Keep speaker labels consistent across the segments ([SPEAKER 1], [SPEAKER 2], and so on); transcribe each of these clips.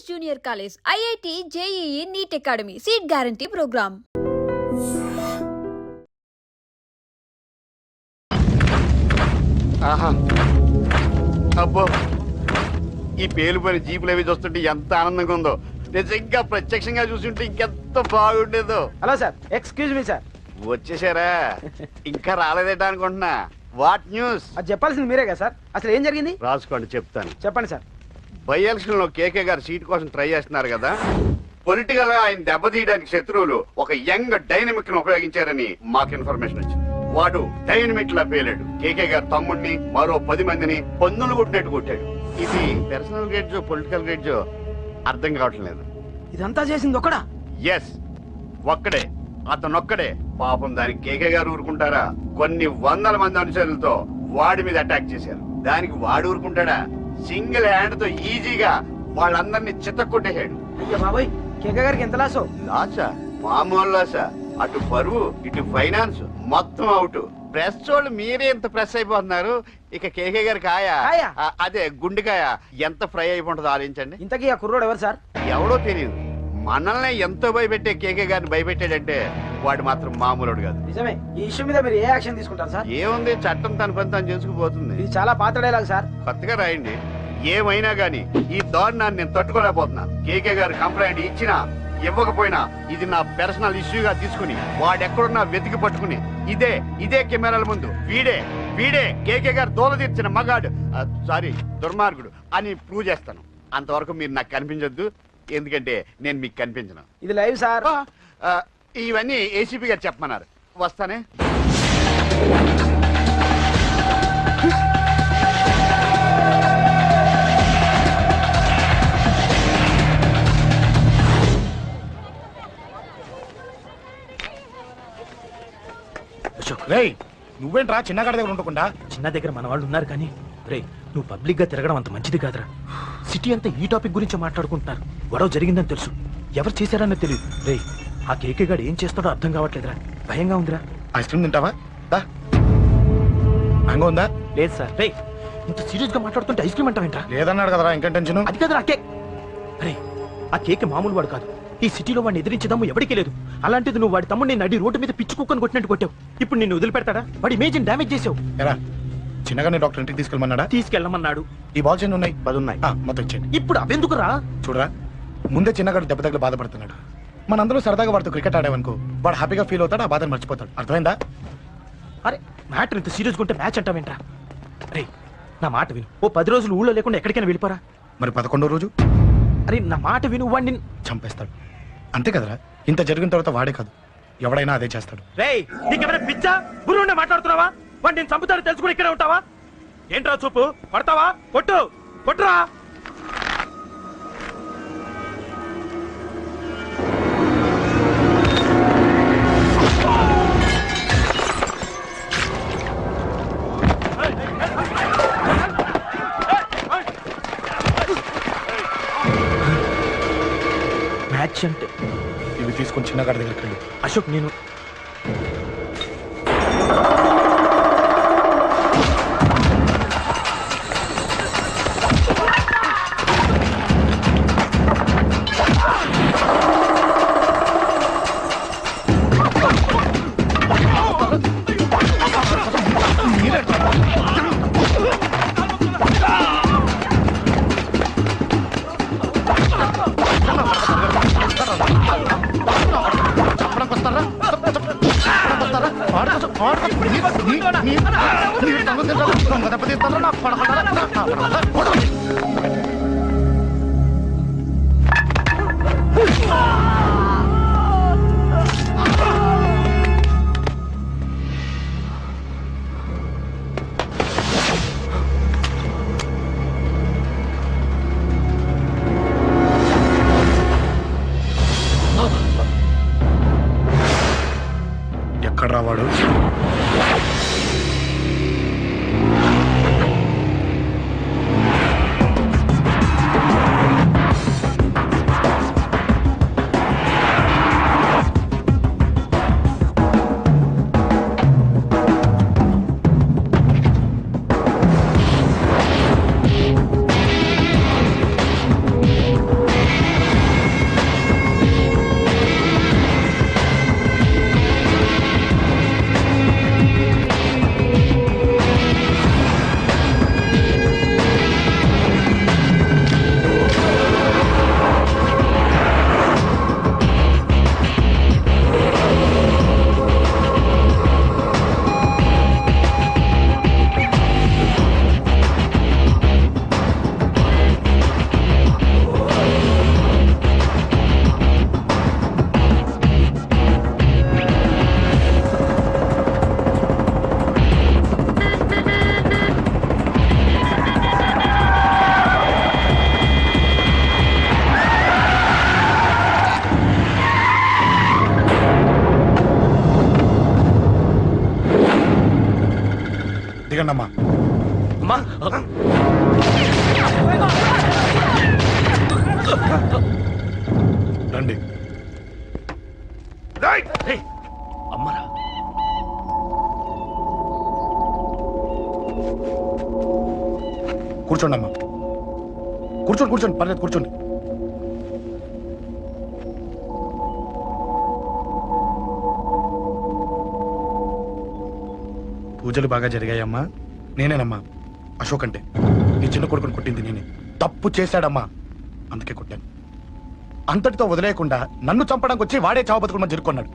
[SPEAKER 1] Junior college, IIT, JEE, NEET academy, seat guarantee program.
[SPEAKER 2] ఆహా అబ్బో, ఈ పేలుపోయిన జీపులు అవి చూస్తుంటే ఎంత ఆనందంగా ఉందో. నిజంగా ప్రత్యక్షంగా చూస్తుంటే ఇంకెంత బాగుండేదో.
[SPEAKER 3] Hello sir, excuse me sir.
[SPEAKER 2] వచ్చేసారా? ఇంకా రాలేదేట అనుకుంటున్నా. What news?
[SPEAKER 3] అది చెప్పాల్సింది మీరే కదా సార్. అసలు ఏం జరిగింది
[SPEAKER 2] రాసుకోండి, చెప్తాను.
[SPEAKER 3] చెప్పండి సార్.
[SPEAKER 2] బై ఎలక్షన్ లో కేకే గారు సీట్ కోసం ట్రై చేస్తున్నారు కదా. పొలిటికల్ గా ఆయన దెబ్బతీయడానికి శత్రువులు ఒక యంగ్ డైనమిక్ ను ఉపయోగించారని మాకు ఇన్ఫర్మేషన్ వచ్చింది. వాడు డైనమిక్ లా పేలాడు. కేకే గారు తమ్ముడిని, మరో 10 మందిని పన్నులు కొట్టినట్టు కొట్టాడు. ఇది పర్సనల్ గ్రేడ్జో పొలిటికల్ గ్రేడ్జో అర్థం కావట్లేదు.
[SPEAKER 3] ఇదంతా చేసింది ఒకడా?
[SPEAKER 2] ఎస్, ఒక్కడే, అతనొక్కడే. పాపం దానికి కేకే గారు ఊరుకుంటారా? కొన్ని వందల మంది అనుచరులతో వాడి మీద అటాక్ చేశారు. దానికి వాడు ఊరుకుంటాడా? సింగిల్ హ్యాండ్ తో ఈజీగా వాళ్ళందరినీ చిత్తకొట్టేశాడు.
[SPEAKER 3] అయ్యో బాబోయ్, కేక గారికి ఎంత లాసో?
[SPEAKER 2] లాసా? మామూలు లాసా? అటు పరువు, ఇటు ఫైనాన్స్, మొత్తం అవుట్. ప్రెస్ వాళ్ళు మీరే ఎంత ప్రెస్ అయిపోతున్నారు. ఇక కేకే గారి కాయ, అదే గుండెకాయ ఎంత ఫ్రై అయిపోతుందో ఆలోచించండి.
[SPEAKER 3] ఇంతకీ ఆ కుర్రోడు ఎవరు సార్?
[SPEAKER 2] ఎవడో తెలియదు. మనల్ని ఎంతో భయపెట్టే కేకే గారిని భయపెట్టాడంటే వాడు మాత్రం మామూలుడు కాదు.
[SPEAKER 3] నిజమే. ఈ ఇష్యూ మీద మీరు ఏ యాక్షన్ తీసుకుంటారు సార్?
[SPEAKER 2] ఏముంది, చట్టం తన పని తను చేసుకుపోతుంది.
[SPEAKER 3] ఇది చాలా పాత డైలాగ్ సార్.
[SPEAKER 2] కొత్తగా రాయండి. ఏమైనా గానీ ఈ దారుణాన్ని నేను తట్టుకోలేకపోతున్నా. కేకే గారు కంప్లైంట్ ఇచ్చినా ఇవ్వకపోయినా ఇది నా పర్సనల్ ఇష్యూగా తీసుకుని వాడెక్కడున్నా వెతికి పట్టుకుని ఇదే కెమెరాల ముందు వీడే కేకే గారు దూల తీర్చిన మగాడు, సారీ దుర్మార్గుడు అని ప్రూవ్ చేస్తాను. అంతవరకు మీరు నాకు కనిపించొద్దు, ఎందుకంటే నేను మీకు కనిపించను.
[SPEAKER 3] ఇది లైవ్ సార్.
[SPEAKER 2] ఇవన్నీ ఏసీపీ గారు చెప్పమన్నారు. వస్తానే.
[SPEAKER 4] రేయ్, నువ్వేంట్రా చిన్నగాడి దగ్గర ఉండకుండా?
[SPEAKER 5] చిన్న దగ్గర మన వాళ్ళు ఉన్నారు కానీ రే, నువ్వు పబ్లిక్ గా తిరగడం అంత మంచిది కాదురా. సిటీ అంతా ఈ టాపిక్ గురించి మాట్లాడుకుంటున్నారు. గొడవ జరిగిందని తెలుసు, ఎవరు చేశారన్నది తెలియదు. రే, ఆ కేకే గాడు ఏం చేస్తాడో అర్థం కావట్లేదురా. భయంగా ఉందిరా.
[SPEAKER 4] ఐస్ క్రీమ్ తింటావా? మ్యాంగో ఉందా?
[SPEAKER 5] లేదు సార్. రే, ఇంత సీరియస్ గా మాట్లాడుతుంటే ఐస్ క్రీమ్ అంటావేంట్రా?
[SPEAKER 4] లేదన్నాడు కదరా, ఇంకా టెన్షన్.
[SPEAKER 5] అది కాదురా కేక్. రే, ఆ కేక్ మామూలు వాడు కాదు. ఈ సిటీలో వాడిని ఎదిరించదమ్ము ఎవరికీ లేదు. అలాంటిది నువ్వు వాడి తమ్ముడిని నడి రోడ్డు మీద పిచ్చి కుక్కను కొట్టినట్టు కొట్టావు. ఇప్పుడు నిన్ను వదిలిపెడతాడా? వాడి ఇమేజ్ డ్యామేజ్ చేసావు.
[SPEAKER 4] ఎరా, చిన్నగానే డాక్టర్ ఇంటికి తీసుకెళ్ళమన్నాడా?
[SPEAKER 5] తీసుకెళ్ళమన్నాడు.
[SPEAKER 4] ఈ బాల్స్ ఎన్ని ఉన్నాయి?
[SPEAKER 5] 10 ఉన్నాయి.
[SPEAKER 4] మొత్తం ఇచ్చేయండి.
[SPEAKER 5] ఇప్పుడు అవెందుకురా?
[SPEAKER 4] చూడరా, ముందే చిన్నగాడు దెబ్బ తగిలి బాధపడుతున్నాడు. మనందరూ సరదాగా వాడితో క్రికెట్ ఆడామనుకో, వాడు హ్యాపీగా ఫీల్ అవుతాడు, ఆ బాధను మర్చిపోతాడు. అర్థమైందా?
[SPEAKER 5] అరే, మ్యాటర్ ఇంత సీరియస్గా ఉంటే మ్యాచ్ అంటావేంట్రా? అరే, నా మాట విను. ఓ 10 రోజులు ఊళ్ళో లేకుండా ఎక్కడికైనా వెళ్ళిపోరా.
[SPEAKER 4] మరి 11వ రోజు?
[SPEAKER 5] అరే, నా మాట విను. వాడిని
[SPEAKER 4] చంపేస్తాడు. అంతే కదరా? ఇంత జరిగిన తర్వాత వాడే కాదు, ఎవడైనా అదే చేస్తాడు.
[SPEAKER 5] రేయ్, నీకెవరైనా పిచ్చా? గురువునే మాట్లాడుతున్నావా? వాడిని నేను చంపుతాను తెలుసుకుని ఇక్కడే ఉంటావా? ఏంట్రా చూపు? పడతావా? కొట్టురా. మ్యాచ్ అంటే
[SPEAKER 4] ఇవి తీసుకొని చిన్నగాడి దగ్గరికి వెళ్ళి.
[SPEAKER 5] అశోక్, నేను
[SPEAKER 4] ఎక్కడ రావాడు? కూర్చోండి అమ్మా.
[SPEAKER 5] అమ్మా
[SPEAKER 4] రండి.
[SPEAKER 5] రేయ్, అమ్మరా
[SPEAKER 4] కూర్చోండి అమ్మా. కూర్చోండి కూర్చోండి, పర్లేదు కూర్చోండి. పూజలు బాగా జరిగాయమ్మా. నేనేనమ్మా అశోక్ అంటే. నీ చిన్న కొడుకుని కొట్టింది నేనే. తప్పు చేశాడమ్మా, అందుకే కొట్టాను. అంతటితో వదిలేయకుండా నన్ను చంపడానికి వచ్చి వాడే చావు బతుకుని జరుపుకున్నాడు.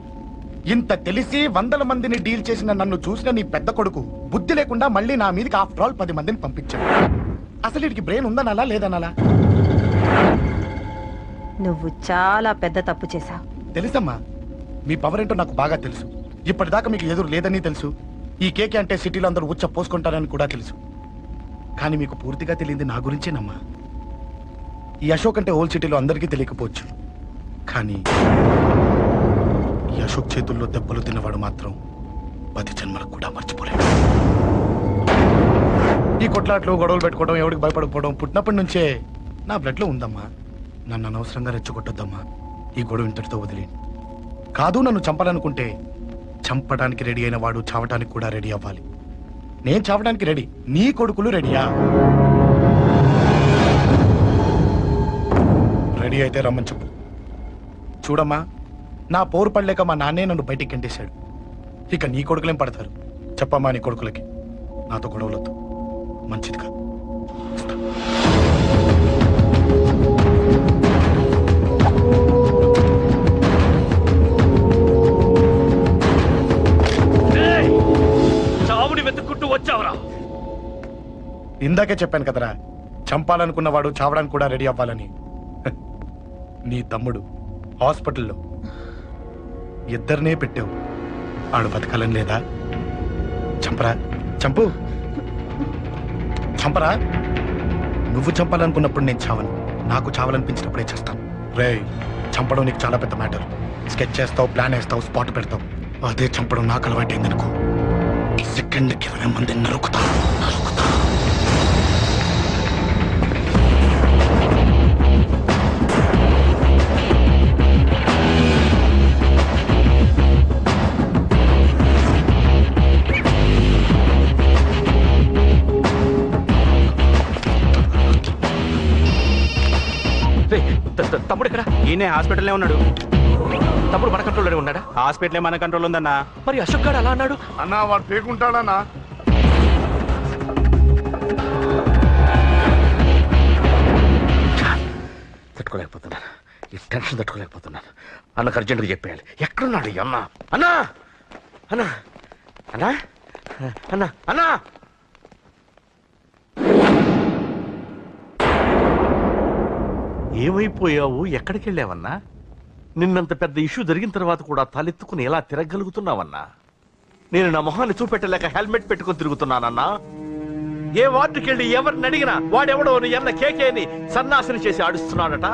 [SPEAKER 4] ఇంత తెలిసి 100 మందిని డీల్ చేసిన నన్ను చూసిన నీ పెద్ద కొడుకు బుద్ధి లేకుండా మళ్ళీ నా మీదకి ఆఫ్టర్ ఆల్ 10 మందిని పంపించాడు. అసలు వీడికి బ్రెయిన్ ఉందనాలా లేదనాలా?
[SPEAKER 6] నువ్వు చాలా పెద్ద తప్పు చేశావు.
[SPEAKER 4] తెలుసమ్మా, మీ పవర్ ఏంటో నాకు బాగా తెలుసు. ఇప్పటిదాకా మీకు ఎదురు లేదని తెలుసు. ఈ కేకే అంటే సిటీలో అందరూ ఉచ్చ పోసుకుంటారని కూడా తెలుసు. కానీ మీకు పూర్తిగా తెలియంది నా గురించేనమ్మా. ఈ అశోక్ అంటే ఓల్డ్ సిటీలో అందరికీ తెలియకపోవచ్చు, కానీ ఈ అశోక్ చేతుల్లో దెబ్బలు తిన్నవాడు మాత్రం 10 జన్మలకు కూడా మర్చిపోలేడు. ఈ కొట్లాట్లు గొడవలు పెట్టుకోవడం, ఎవరికి భయపడకపోవడం పుట్టినప్పటి నుంచే నా బ్లడ్ లో ఉందమ్మా. నన్ను అనవసరంగా రెచ్చగొట్టొద్దమ్మా. ఈ గొడవ ఇంతటితో వదిలేండి. కాదు, నన్ను చంపాలనుకుంటే చంపడానికి రెడీ అయిన వాడు చావటానికి కూడా రెడీ అవ్వాలి. నేను చావడానికి రెడీ, నీ కొడుకులు రెడీయా? రెడీ అయితే రమ్మని చెప్పు. చూడమ్మా, నా పోరు పడలేక మా నాన్నే నన్ను బయటికి గంటేశాడు. ఇక నీ కొడుకులేం పడతారు? చెప్పమ్మా నీ కొడుకులకి నాతో గొడవలొద్దు, మంచిది కాదు.
[SPEAKER 5] చావుని వెతుక్కుంటూ వచ్చావురా.
[SPEAKER 4] ఇందాకే చెప్పాను కదరా, చంపాలనుకున్నవాడు చావడానికి కూడా రెడీ అవ్వాలని. నీ తమ్ముడు హాస్పిటల్లో ఇద్దరినే పెట్టావు. ఆడు బతకాలని లేదా? చంపరా, చంపు, చంపరా. నువ్వు చంపాలనుకున్నప్పుడు నేను చావను, నాకు చావాలనిపించినప్పుడే చేస్తాను. రేయ్, చంపడం నీకు చాలా పెద్ద మ్యాటర్. స్కెచ్ చేస్తావు, ప్లాన్ వేస్తావు, స్పాట్ పెడతావు. అదే చంపడం నాకు అలవాటైందనుకో, సెకండ్కి 20 మందిని నరుకుతా.
[SPEAKER 5] తమ్ముడు ఇక్కడ?
[SPEAKER 7] ఈయనే హాస్పిటల్లో ఉన్నాడు.
[SPEAKER 5] తమ్ముడు మన కంట్రోల్లోనే ఉన్నాడా?
[SPEAKER 7] హాస్పిటలే మన కంట్రోల్ ఉందన్నా.
[SPEAKER 5] మరి అశోక్ గారు అలా అన్నాడు.
[SPEAKER 2] అన్నా వాడు పేకుంటాడన్నా.
[SPEAKER 5] తట్టుకోలేకపోతున్నాను, ఈ టెన్షన్ తట్టుకోలేకపోతున్నాను. అన్నకు అర్జెంటుగా చెప్పేయాలి. ఎక్కడున్నాడు ఈ అన్న? అన్నా, అన్నా, అన్నా, అన్నా, అన్నా. ఏమైపోయావు? ఎక్కడికి వెళ్ళావన్నా? నిన్నంత పెద్ద ఇష్యూ జరిగిన తర్వాత కూడా తలెత్తుకుని ఎలా తిరగలుగుతున్నావన్నా? నేను నా మొహాన్ని చూపెట్టలేక హెల్మెట్ పెట్టుకుని తిరుగుతున్నానన్నా. ఏ వార్డుకి వెళ్ళి ఎవరిని అడిగినా వాడెవడో నీ అన్న కేకేని సన్నాసిని చేసి ఆడిస్తున్నాడట.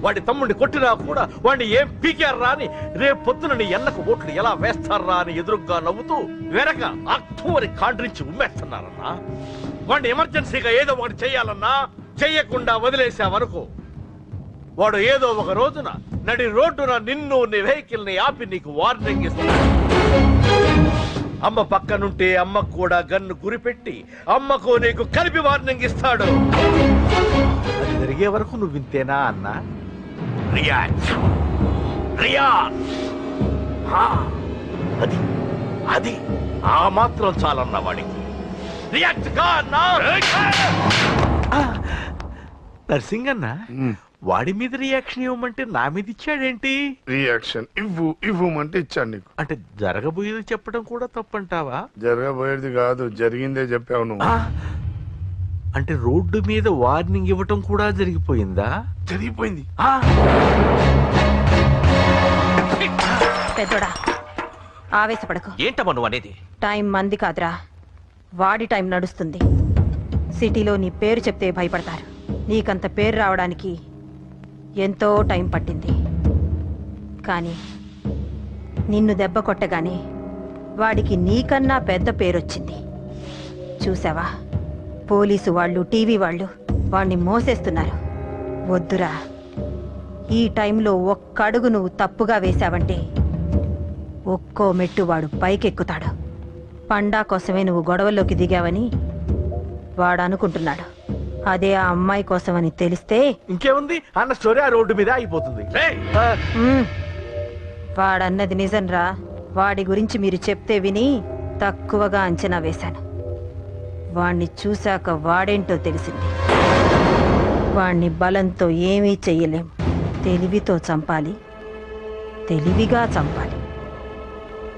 [SPEAKER 5] వాడి తమ్ముడిని కొట్టినా కూడా వాడిని ఏం పీకారా అని రేపు పొద్దున నీ అన్నకు ఓట్లు ఎలా వేస్తారా అని ఎదురుగ్గా నవ్వుతూ వెనక అక్టోబర్ కాండ్రించి ఉమ్మేస్తున్నారన్నా. వాడిని ఎమర్జెన్సీగా ఏదో ఒకటి చెయ్యాలన్నా, చెయ్యకుండా వదిలేసావనుకో, వాడు ఏదో ఒక రోజున నడి రోడ్డున నిన్ను నీ వెహికల్ ని ఆపి నీకు వార్నింగ్ ఇస్తాడు. అమ్మ పక్కనుంటే అమ్మకు కూడా గన్ను గురిపెట్టి అమ్మకు నీకు కలిపి వార్నింగ్ ఇస్తాడు. అది జరిగే వరకు నువ్వు వింతేనా అన్నా? React, react. అది అది ఆ మాత్రం చాలన్న వాడికి. రియాక్ట్ కా అన్నా. నర్సింగ్ అన్నా, వాడి మీద రియాక్షన్ ఇవ్వమంటే నా మీద ఇచ్చాడేంటి?
[SPEAKER 2] రియాక్షన్ ఇవ్వమంటే ఇచ్చాను నీకు.
[SPEAKER 5] అంటే జరగబోయేది చెప్పడం కూడా తప్పంటావా?
[SPEAKER 2] జరగబోయేది కాదు, జరిగిందే చెప్పావు నువ్వు.
[SPEAKER 5] అంటే రోడ్డు మీద వార్నింగ్ ఇవ్వటం కూడా జరిగిపోయిందా?
[SPEAKER 2] జరిగిపోయింది.
[SPEAKER 6] పెద్దోడా, ఆవేశపడకు.
[SPEAKER 5] ఏంటమ్మా నువ్వు అనేది?
[SPEAKER 6] టైం మంది కాదురా, వాడి టైం నడుస్తుంది. సిటీలో నీ పేరు చెప్తే భయపడతారు. నీకంత పేరు రావడానికి ఎంతో టైం పట్టింది. కానీ నిన్ను దెబ్బ కొట్టగానే వాడికి నీకన్నా పెద్ద పేరొచ్చింది. చూసావా, పోలీసు వాళ్ళు టీవీ వాళ్ళు వాణ్ణి మోసేస్తున్నారు. వద్దురా, ఈ టైంలో ఒక్క అడుగు నువ్వు తప్పుగా వేశావంటే ఒక్కో మెట్టు వాడు పైకెక్కుతాడు. పండా కోసమే నువ్వు గొడవల్లోకి దిగావని వాడు అనుకుంటున్నాడు. అదే ఆ అమ్మాయి కోసమని తెలిస్తే
[SPEAKER 5] ఇంకేముంది అన్న స్టోరీ ఆ రోడ్డు మీద అయిపోతుంది.
[SPEAKER 6] మ్మ్, వాడన్నది నిజంరా. వాడి గురించి మీరు చెప్తే విని తక్కువగా అంచనా వేశాను. వాణ్ణి చూశాక వాడేంటో తెలిసింది. వాణ్ణి బలంతో ఏమీ చెయ్యలేం. తెలివితో చంపాలి, తెలివిగా చంపాలి.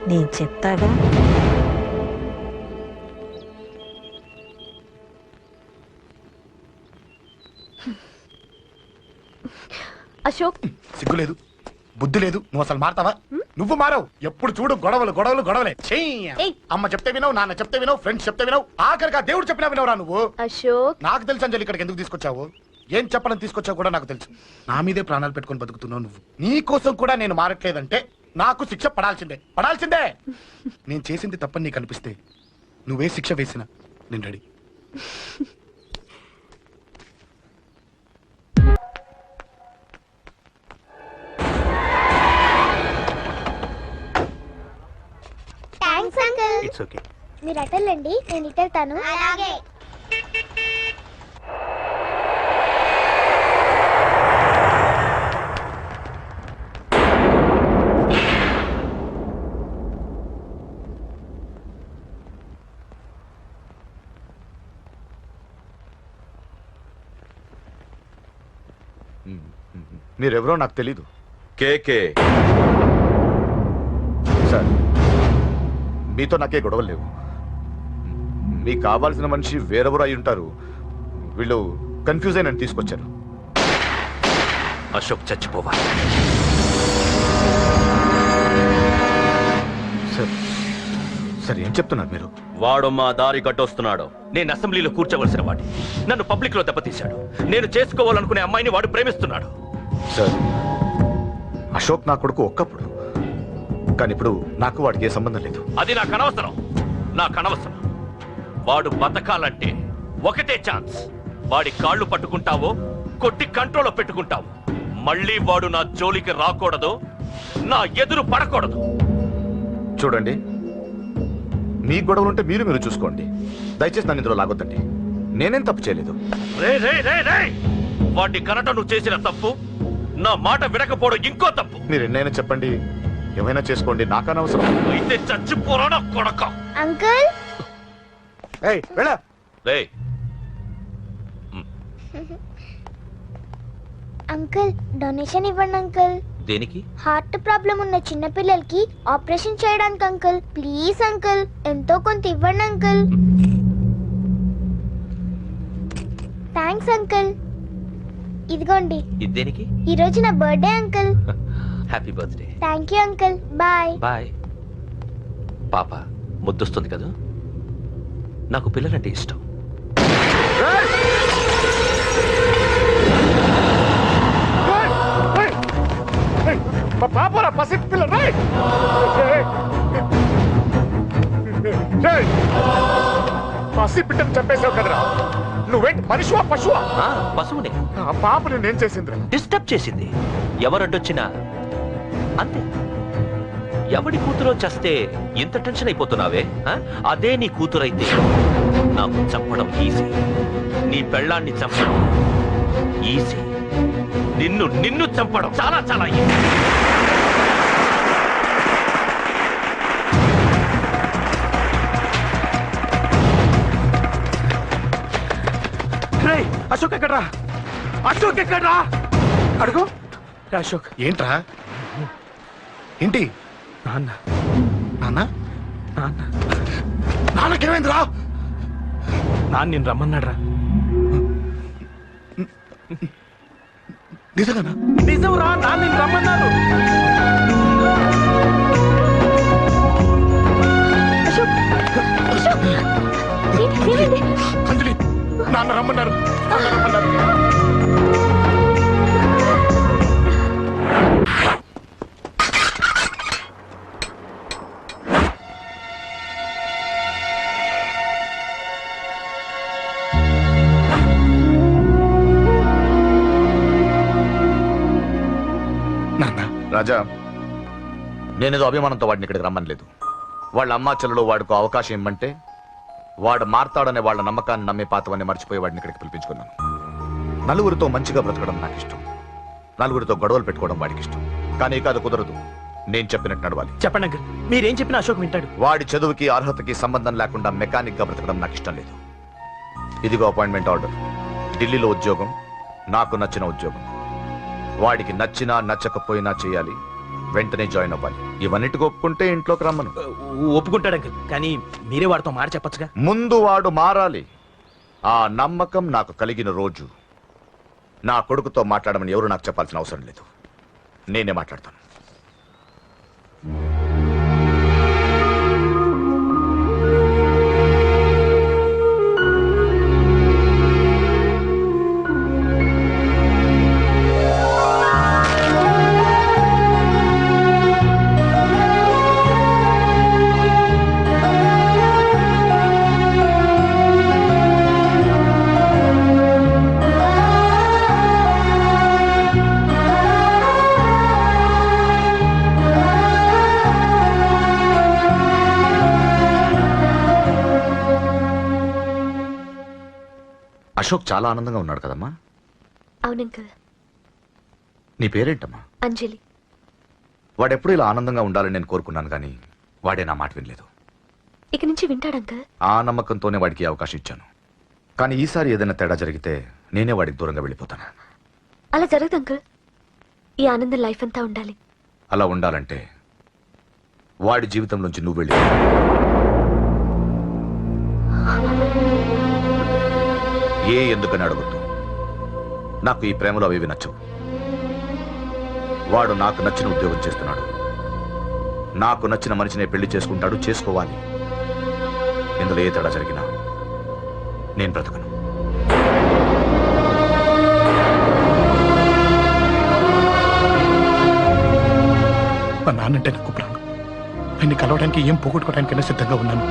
[SPEAKER 6] నేను చెప్తాగా.
[SPEAKER 1] అశోక్,
[SPEAKER 4] సిగ్గులేదు, బుద్ధి లేదు. నువ్వు అసలు మారతావా? నువ్వు మారవు. ఎప్పుడు చూడు గొడవలు గొడవలు గొడవలే. చెయ్యి.
[SPEAKER 1] ఏయ్.
[SPEAKER 4] అమ్మ చెప్తే వినవు, నాన్న చెప్తే వినవు, ఫ్రెండ్స్ చెప్తే వినవు, ఆఖరిగా దేవుడు చెప్పినా వినవురా నువ్వు.
[SPEAKER 1] అశోక్,
[SPEAKER 4] నాకు తెలుసు అంజలి ఇక్కడికి ఎందుకు తీసుకొచ్చావు, ఏం చెప్పడం తీసుకొచ్చావు కూడా నాకు తెలుసు. నా మీదే ప్రాణాలు పెట్టుకొని బతుకుతున్నావు నువ్వు. నీ కోసం కూడా నేను మారట్లేదంటే నాకు శిక్ష పడాల్సిందే, పడాల్సిందే. నేను చేసింది తప్పని నీకు అనిపిస్తే నువ్వే శిక్ష వేసినా నేను ready.
[SPEAKER 8] Thanks uncle.
[SPEAKER 5] It's okay.
[SPEAKER 8] మీరు అటెళ్ళండి, నేను ఇటెళ్తాను. అలాగే.
[SPEAKER 2] మీరెవరో నాకు తెలీదు.
[SPEAKER 9] కేకే
[SPEAKER 2] సార్, మీతో నాకే గొడవలు లేవు. మీకు కావాల్సిన మనిషి వేరెవరో అయి ఉంటారు. వీళ్ళు కన్ఫ్యూజ్ అయి నన్ను తీసుకొచ్చారు.
[SPEAKER 9] అశోక్ చచ్చిపోవాలి.
[SPEAKER 2] సార్, సార్ ఏం చెప్తున్నారు మీరు?
[SPEAKER 9] వాడు మా దారి కట్టొస్తున్నాడు. నేను అసెంబ్లీలో కూర్చోవలసిన వాడి నన్ను పబ్లిక్ లో దెబ్బతీశాడు. నేను చేసుకోవాలనుకునే అమ్మాయిని వాడు ప్రేమిస్తున్నాడు.
[SPEAKER 2] సార్, అశోక్ నా కొడుకు ఒక్కప్పుడు, కానీ ఇప్పుడు నాకు వాడికి ఏ సంబంధం లేదు.
[SPEAKER 9] అది నాకు అనవసరం, నాకు అనవసరం. వాడు బతకాలంటే ఒకటే ఛాన్స్. వాడి కాళ్ళు పట్టుకుంటావో కొట్టి కంట్రోల్లో పెట్టుకుంటావు. మళ్ళీ వాడు నా జోలికి రాకూడదు, నా ఎదురు పడకూడదు.
[SPEAKER 2] చూడండి, మీ గొడవలుంటే మీరు చూసుకోండి. దయచేసి నన్ను ఇందులో లాగొద్దండి. నేనేం తప్పు చేయలేదు.
[SPEAKER 9] రే రే రే రే, వాడిని కనట నువ్వు చేసిన తప్పు, నా మాట వినకపోవడం ఇంకో తప్పు.
[SPEAKER 2] మీరు ఎన్నైనా చెప్పండి, ఏమైనా చేసుకోండి, నాకు అనవసరం.
[SPEAKER 9] అయితే చచ్చిపోరా నా కొడక.
[SPEAKER 8] అంకుల్,
[SPEAKER 4] ఏయ్ వెళ్ళ.
[SPEAKER 9] రే
[SPEAKER 8] అంకుల్ డొనేషన్ ఇవ్వండి అంకుల్.
[SPEAKER 9] దేనికి?
[SPEAKER 8] హార్ట్ ప్రాబ్లం ఉన్న చిన్న పిల్లలకి ఆపరేషన్ చేయడానికి అంకుల్. ప్లీజ్ అంకుల్, ఎంతో కొంత ఇవ్వండి అంకుల్. Thanks uncle. ఇదిగోండి,
[SPEAKER 9] ఇది దేనికి?
[SPEAKER 8] ఈ రోజు నా birthday uncle.
[SPEAKER 9] Happy birthday.
[SPEAKER 8] Thank you uncle. Bye.
[SPEAKER 9] Bye. పాప ముద్దొస్తుంది కదా, నాకు పిల్లలంటే ఇష్టం.
[SPEAKER 4] పాపరా పసి పిల్ల. పసి బిడ్డను చంపేశావు కదరా. నువ్వేంటి మనిషివా పశువా?
[SPEAKER 9] పశువునే.
[SPEAKER 4] ఆ పాపని నేను చేసిందిరా.
[SPEAKER 9] డిస్టర్బ్ చేసింది. ఎవరడ్డొచ్చినా అంతే. ఎవడి కూతురో చస్తే ఇంత టెన్షన్ అయిపోతున్నావే? అదే నీ కూతురైతే నాకు చంపడం ఈజీ. నీ పెళ్ళాన్ని చంపడం ఈజీ. నిన్ను చంపడం చాలా చాలా ఈజీ.
[SPEAKER 5] అశోక్ ఎక్కడ్రా? అశోక్ ఎక్కడ్రా? అడుగు. అశోక్
[SPEAKER 4] ఏంట్రా? ఏంటి?
[SPEAKER 5] నాన్న
[SPEAKER 4] నాన్న
[SPEAKER 5] నాన్న
[SPEAKER 4] నాన్నకేమైందిరా?
[SPEAKER 5] నాన్న నేను రమ్మన్నాడ్రా.
[SPEAKER 4] నిజంగానా?
[SPEAKER 5] నిజం రా, నాన్న నేను రమ్మన్నాను.
[SPEAKER 4] అంజలి, నాన్న రమ్మన్నారు. నాన్న రమ్మన్నారు.
[SPEAKER 10] రాజా, నేనేదో అభిమానంతో వాడిని ఇక్కడికి రమ్మనలేదు. వాళ్ళ అమ్మా చెల్లెలు వాడికి అవకాశం ఇమ్మంటే వాడు మారతాడనే వాళ్ళ నమ్మకాన్ని నమ్మే పాతవన్నీ మర్చిపోయి వాడిని ఇక్కడికి పిలిపించుకున్నాను. నలుగురితో మంచిగా బ్రతకడం నాకు ఇష్టం, నలుగురితో గొడవలు పెట్టుకోవడం వాడికి ఇష్టం. కానీ ఇక అది కుదరదు. నేను చెప్పినట్టు నడవాలి.
[SPEAKER 5] చెప్పండి అంకుల్, మీరేం చెప్పినా అశోక్ వింటాడు.
[SPEAKER 10] వాడి చదువుకి అర్హతకి సంబంధం లేకుండా మెకానిక్ గా బ్రతకడం నాకు ఇష్టం లేదు. ఇదిగో అపాయింట్మెంట్ ఆర్డర్. ఢిల్లీలో ఉద్యోగం, నాకు నచ్చిన ఉద్యోగం. వాడికి నచ్చినా నచ్చకపోయినా చేయాలి, వెంటనే జాయిన్ అవ్వాలి. ఇవన్నిటికి ఒప్పుకుంటే ఇంట్లోకి రమ్మను.
[SPEAKER 5] ఒప్పుకుంటాడు అంకుల్, కానీ మీరే వాడితో మాట చెప్పచ్చుగా.
[SPEAKER 10] ముందు వాడు మారాలి. ఆ నమ్మకం నాకు కలిగిన రోజు నా కొడుకుతో మాట్లాడమని ఎవరు నాకు చెప్పాల్సిన అవసరం లేదు. నేనే మాట్లాడతాను. అశోక్ చాలా ఆనందంగా ఉన్నాడు కదమ్మా?
[SPEAKER 8] అవునంకల్.
[SPEAKER 10] నీ పేరేంటమ్మా?
[SPEAKER 8] అంజలి.
[SPEAKER 10] వాడెప్పుడు ఇలా ఆనందంగా ఉండాలని నేను కోరుకున్నాను, కానీ వాడే నా మాట వినలేదు.
[SPEAKER 8] ఇక నుంచి వింటాడంకల్.
[SPEAKER 10] ఆ నమ్మకంతోనే వాడికి అవకాశం ఇచ్చాను. కానీ ఈసారి ఏదైనా తేడా జరిగితే నేనే వాడికి దూరంగా వెళ్ళిపోతాను.
[SPEAKER 8] అలా జరగదు అంకల్. ఈ ఆనందం లైఫ్ అంతా ఉండాలి.
[SPEAKER 10] అలా ఉండాలంటే వాడి జీవితంలోంచి నువ్వు వెళ్ళి ఎందుకని అడగొద్దు. నాకు ఈ ప్రేమలో అవి నచ్చవు. వాడు నాకు నచ్చిన ఉద్యోగం చేస్తున్నాడు, నాకు నచ్చిన మనిషినే పెళ్లి చేసుకుంటాడు, చేసుకోవాలి. ఇందులో ఏ తేడా జరిగినా నేను బ్రతకను.
[SPEAKER 4] మా నాన్నంటే నాకు ప్రాణం. ఆయన్ని కలవడానికి ఏం పోగొట్టుకోవడానికైనా సిద్ధంగా ఉన్నాను.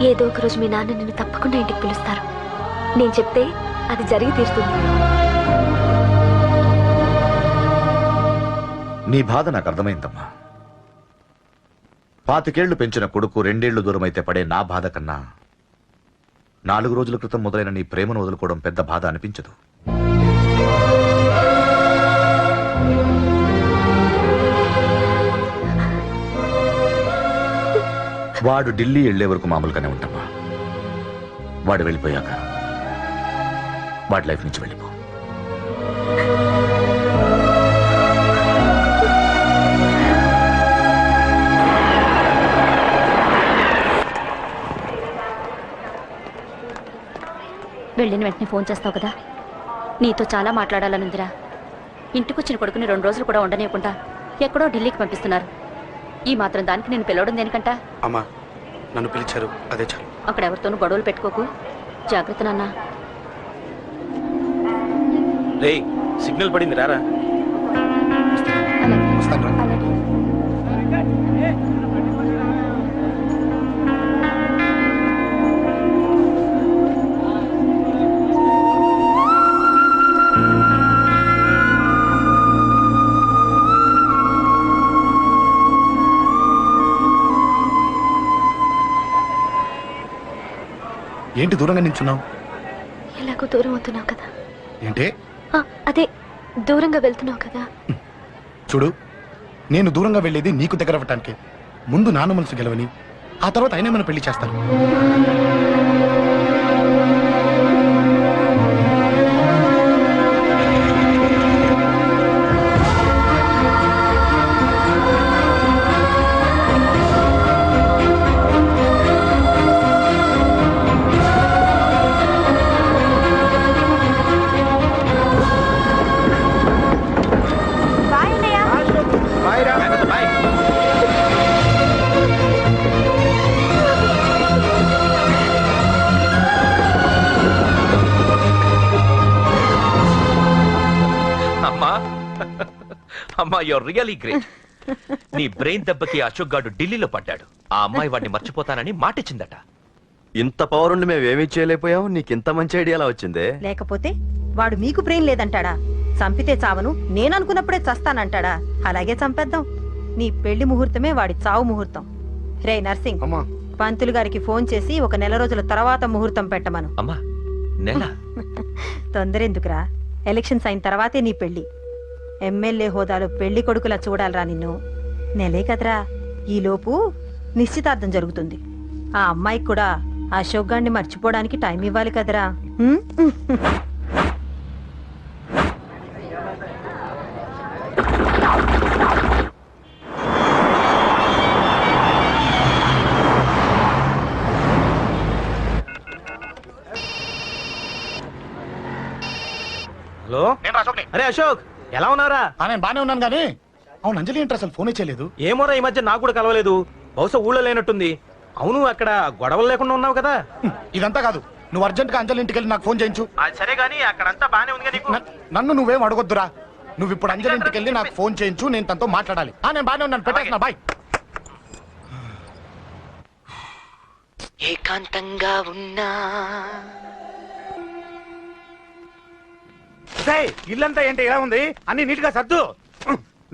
[SPEAKER 8] ఏదో ఒక రోజు మీ నాన్న నిన్ను తప్పకుండా ఇంటికి పిలుస్తారు. నేను చెప్తే అది జరిగి తీరుతుంది.
[SPEAKER 10] నీ బాధ నాకు అర్థమైందమ్మా. 25 ఏళ్లు పెంచిన కొడుకు 2 ఏళ్లు దూరం అయితే పడే నా బాధ కన్నా 4 రోజుల క్రితం మొదలైన నీ ప్రేమను వదులుకోవడం పెద్ద బాధ అనిపించదు. వాడు ఢిల్లీ వెళ్లే వరకు మామూలుగానే ఉంటామా. వాడు వెళ్ళిపోయాక వాడి లైఫ్ నుంచి వెళ్ళిపో.
[SPEAKER 11] వెళ్ళిన వెంటనే ఫోన్ చేస్తావు కదా. నీతో చాలా మాట్లాడాలనుందిరా. ఇంటికొచ్చిన కొడుకుని 2 రోజులు కూడా ఉండనివ్వకుండా ఎక్కడో ఢిల్లీకి పంపిస్తున్నారు. ఈ మాత్రం దానికి నేను పిలవడం దేనికంట?
[SPEAKER 4] అమ్మా, నన్ను పిలిచారు, అదే చాలు.
[SPEAKER 11] అక్కడ ఎవరితోనూ గొడవలు పెట్టుకోకు. జాగ్రత్త నాన్న.
[SPEAKER 5] రే, సిగ్నల్ పడింది, రారా.
[SPEAKER 4] వస్తాను రా. ఏంటి దూరంగా నించున్నావు?
[SPEAKER 8] ఎలాగో దూరం అవుతున్నావు కదా.
[SPEAKER 4] ఏంటి?
[SPEAKER 8] అదే దూరంగా వెళ్తున్నావు కదా.
[SPEAKER 4] చూడు, నేను దూరంగా వెళ్ళేది నీకు దగ్గర అవ్వటానికి. ముందు నాన్న మనసు గెలవని, ఆ తర్వాత ఆయనే మన పెళ్లి చేస్తాను.
[SPEAKER 9] అమ్మా, యూర్ రియలీ గ్రేట్. నీ బ్రెయిన్ దెబ్బకి అశోక్ గాడు ఢిల్లీలో పడ్డాడు. ఆ అమ్మాయి వాడిని మర్చిపోతానని మాటిచ్చిందట.
[SPEAKER 12] ఇంత పవర్ ఉండి మేమేమీ చేయలేకపోయావు. నీకింత మంచి ఐడియా ఎలా వచ్చిందే?
[SPEAKER 6] లేకపోతే వాడు మీకు బ్రెయిన్ లేదంటాడా? చంపితే చావను నేననుకున్నప్పుడే చస్తానంటాడా? అలాగే చంపేద్దాం. నీ పెళ్లి ముహూర్తమే వాడి చావు ముహూర్తం. రే నర్సింగ్,
[SPEAKER 4] అమ్మా
[SPEAKER 6] పంతులు గారికి ఫోన్ చేసి ఒక నెల రోజుల తర్వాత ముహూర్తం పెట్టమను.
[SPEAKER 9] అమ్మా నెల
[SPEAKER 6] తొందరెందుకురా? ఎలక్షన్స్ అయిన తర్వాతే నీ పెళ్లి. ఎమ్మెల్యే హోదాలో పెళ్లి కొడుకులా చూడాలరా నిన్ను. నెలే కదరా, ఈలోపు నిశ్చితార్థం జరుగుతుంది. ఆ అమ్మాయికి కూడా అశోక్ గాన్ని మర్చిపోవడానికి టైం ఇవ్వాలి కదరా. హ్మ్?
[SPEAKER 5] హలో, అరే అశోక్, ఎలా ఉన్నారా?
[SPEAKER 4] నేను బానే ఉన్నాను కానీ అవును అంజలి ఏంటి అసలు ఫోన్ చేయలేదు?
[SPEAKER 5] ఏమోరా, ఈ మధ్య నాకు కూడా కలవలేదు. బహుశా ఊళ్ళో లేనట్టుంది. అవును, అక్కడ గొడవలు లేకుండా ఉన్నావు కదా?
[SPEAKER 4] ఇదంతా కాదు, నువ్వు అర్జెంట్ గా అంజలి ఇంటికి వెళ్ళి నాకు ఫోన్ చేయించు.
[SPEAKER 5] అది సరే గానీ అక్కడంతా బానే ఉంది నీకు.
[SPEAKER 4] నన్ను నువ్వేం అడగొద్దురా. నువ్వు ఇప్పుడు అంజలి ఇంటికి వెళ్ళి నాకు ఫోన్ చేయించు, నేను తనతో మాట్లాడాలి. నేను బానే ఉన్నాను, పెట్టేస్తున్నా, బాయ్.
[SPEAKER 12] ఏకాంతంగా ఉన్నా
[SPEAKER 7] ఇల్లంతా ఏంటి ఇలా ఉంది? అన్ని నీట్ గా సర్దు.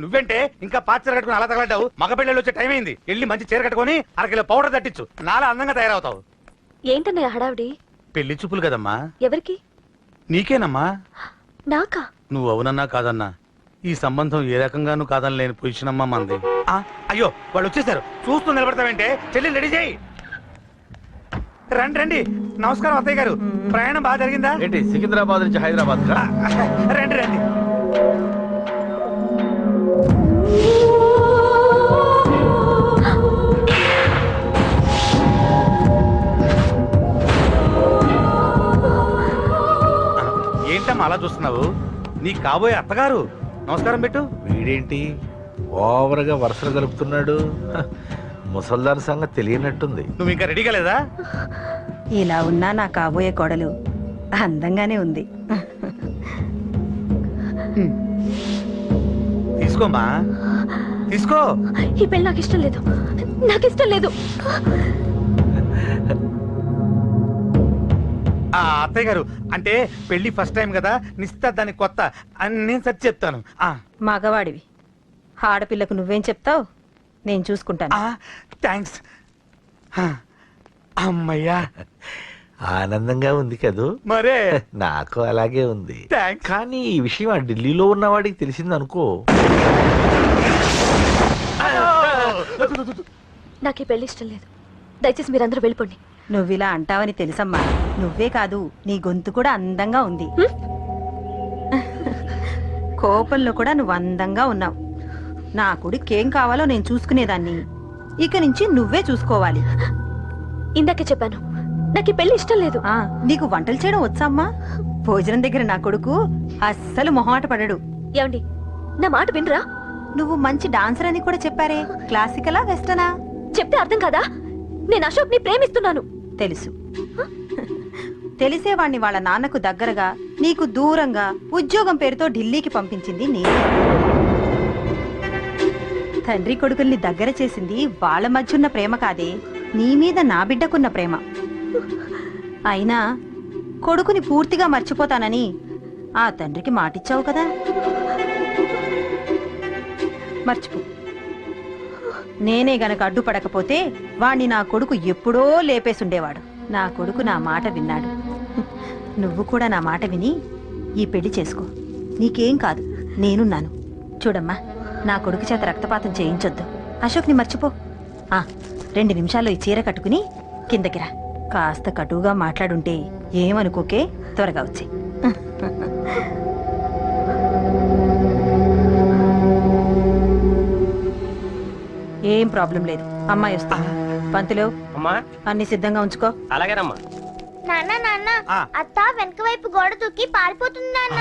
[SPEAKER 7] నువ్వేంటే ఇంకా పాచీర కట్టుకుని అలా తగలడ్డావు? మగ పెళ్ళి వచ్చే టైం అయింది. వెళ్ళి మంచి చీర కట్టుకుని అరకిలో పౌడర్ తట్టించు, నాలా అందంగా తయారవుతావు.
[SPEAKER 11] ఏంటన్నయ్య హడావిడి?
[SPEAKER 7] పెళ్లి చూపులు కదమ్మా.
[SPEAKER 11] ఎవరికి?
[SPEAKER 7] నీకేనమ్మా.
[SPEAKER 11] నాకా?
[SPEAKER 7] నువ్వు అవునన్నా కాదన్నా ఈ సంబంధం ఏ రకంగానూ కాదని లేని పొజిషన్ అమ్మా మంది. అయ్యో వాళ్ళు వచ్చేసారు, చూస్తూ నిలబడతావంటే చెల్లి రెడీ చేయి. రండి రండి. నమస్కారం అత్తయ్య గారు, ప్రయాణం బాగా జరిగిందా?
[SPEAKER 10] ఏంటి సికింద్రాబాద్ నుంచి హైదరాబాద్ కా?
[SPEAKER 7] రండి రండి. ఏంటమ్మా అలా చూస్తున్నావు? నీ కాబోయే అత్తగారు. నమస్కారం పెట్టు.
[SPEAKER 13] వీడేంటి ఓవర్గా వరుసలు కలుపుతున్నాడు? ముసల్దాన్ సంగతి తెలియనట్టుంది.
[SPEAKER 7] నువ్వు ఇంకా రెడీగా లేదా?
[SPEAKER 6] ఇలా ఉన్నా నా కాబోయే కోడలు అందంగానే ఉంది.
[SPEAKER 7] తీసుకోమ్మా, తీసుకో.
[SPEAKER 11] ఈ పెళ్లి నాకు ఇష్టం లేదు, నాకు ఇష్టం లేదు.
[SPEAKER 7] అత్తయ్య గారు, అంటే పెళ్లి ఫస్ట్ టైం కదా, నిశ్చితార్థానికి కొత్త అని నేను సరి చెప్తాను.
[SPEAKER 6] మగవాడివి, ఆడపిల్లకు నువ్వేం చెప్తావు? నేను చూసుకుంటాను.
[SPEAKER 7] థ్యాంక్స్. అమ్మయ్యా,
[SPEAKER 13] ఆనందంగా ఉంది కదూ?
[SPEAKER 7] మరే
[SPEAKER 13] నాకు అలాగే ఉంది. కానీ ఈ విషయం ఆ ఢిల్లీలో ఉన్నవాడికి తెలిసింది అనుకో.
[SPEAKER 11] నాకు ఈ పెళ్లి ఇష్టం లేదు, దయచేసి మీరందరూ వెళ్ళిపోండి.
[SPEAKER 6] నువ్విలా అంటావని తెలుసమ్మా. నువ్వే కాదు, నీ గొంతు కూడా అందంగా ఉంది. కోపంలో కూడా నువ్వు అందంగా ఉన్నావు. నా కొడుకేం కావాలో నేను చూసుకునేదాన్ని, ఇక నుంచి నువ్వే చూసుకోవాలి.
[SPEAKER 11] ఇందాకే చెప్పాను, నాకు ఈ పెళ్లి ఇష్టం లేదు.
[SPEAKER 6] నీకు వంటలు చేయడం వచ్చామ్మా? భోజనం దగ్గర నా కొడుకు అస్సలు మొహమాట పడడు.
[SPEAKER 11] ఏమండి, నా మాట వినరా?
[SPEAKER 6] నువ్వు మంచి డాన్సర్ అని కూడా చెప్పారే. క్లాసికలా వెస్టర్నా?
[SPEAKER 11] చెప్తే అర్థం కాదా? నేను అశోక్ ని ప్రేమిస్తున్నాను.
[SPEAKER 6] తెలుసు. తెలిసేవాణ్ణి వాళ్ళ నాన్నకు దగ్గరగా, నీకు దూరంగా ఉద్యోగం పేరుతో ఢిల్లీకి పంపించింది నేను. తండ్రి కొడుకుల్ని దగ్గర చేసింది వాళ్ళ మధ్యున్న ప్రేమ కాదే, నీ మీద నా బిడ్డకున్న ప్రేమ. అయినా కొడుకుని పూర్తిగా మర్చిపోతానని ఆ తండ్రికి మాటిచ్చావు కదా, మర్చిపో. నేనే గనక అడ్డుపడకపోతే వాణ్ణి నా కొడుకు ఎప్పుడో లేపేసుండేవాడు. నా కొడుకు నా మాట విన్నాడు. నువ్వు కూడా నా మాట విని ఈ పెళ్లి చేసుకో. నీకేం కాదు, నేనున్నాను. చూడమ్మా, నా కొడుకు చేత రక్తపాతం చేయించొద్దు. అశోక్ని మర్చిపో. 2 నిమిషాల్లో ఈ చీర కట్టుకుని కిందకి రా. కాస్త కటువుగా మాట్లాడుంటే ఏమనుకోకే, త్వరగా వచ్చి. ఏం ప్రాబ్లం లేదు, అమ్మాయి వస్తా. పంతులు, అన్ని సిద్ధంగా ఉంచుకో.
[SPEAKER 5] అలాగేనమ్మా.
[SPEAKER 8] నాన్న నాన్న, అత్త వెనక వైపు గోడ దూకి పారిపోతుంది నాన్న.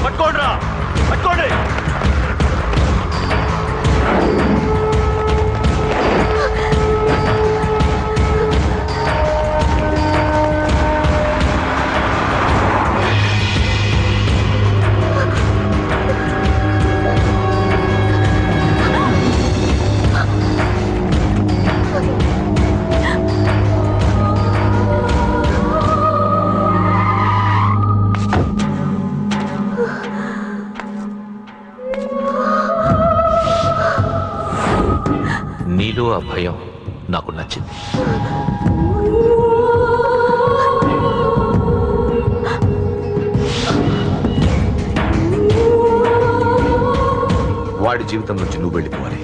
[SPEAKER 9] పట్టుకోండి, పట్టుకోండి. నీలో ఆ భయం నాకు నచ్చింది.
[SPEAKER 10] వాడి జీవితం నుంచి నువ్వు వెళ్ళిపోవాలి.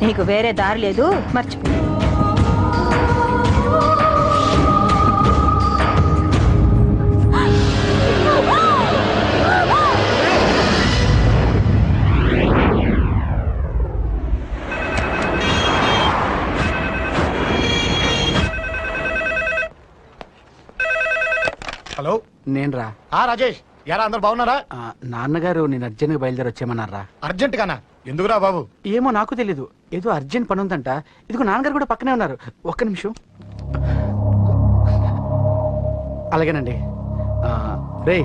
[SPEAKER 6] నీకు వేరే దారి లేదు, మర్చిపో.
[SPEAKER 4] హలో,
[SPEAKER 3] నేను రా.
[SPEAKER 4] రాజేష్, యారా అందరు బాగున్నారా?
[SPEAKER 3] నాన్నగారు నేను అర్జెంట్గా బయలుదేరి వచ్చేయమన్నారా?
[SPEAKER 4] అర్జెంట్ గానా? ఎందుకురా బాబు?
[SPEAKER 3] ఏమో నాకు తెలీదు, ఏదో అర్జెంట్ పని ఉందంట. ఇదిగో నాన్నగారు కూడా పక్కనే ఉన్నారు. ఒక్క నిమిషం. అలాగేనండి. రే,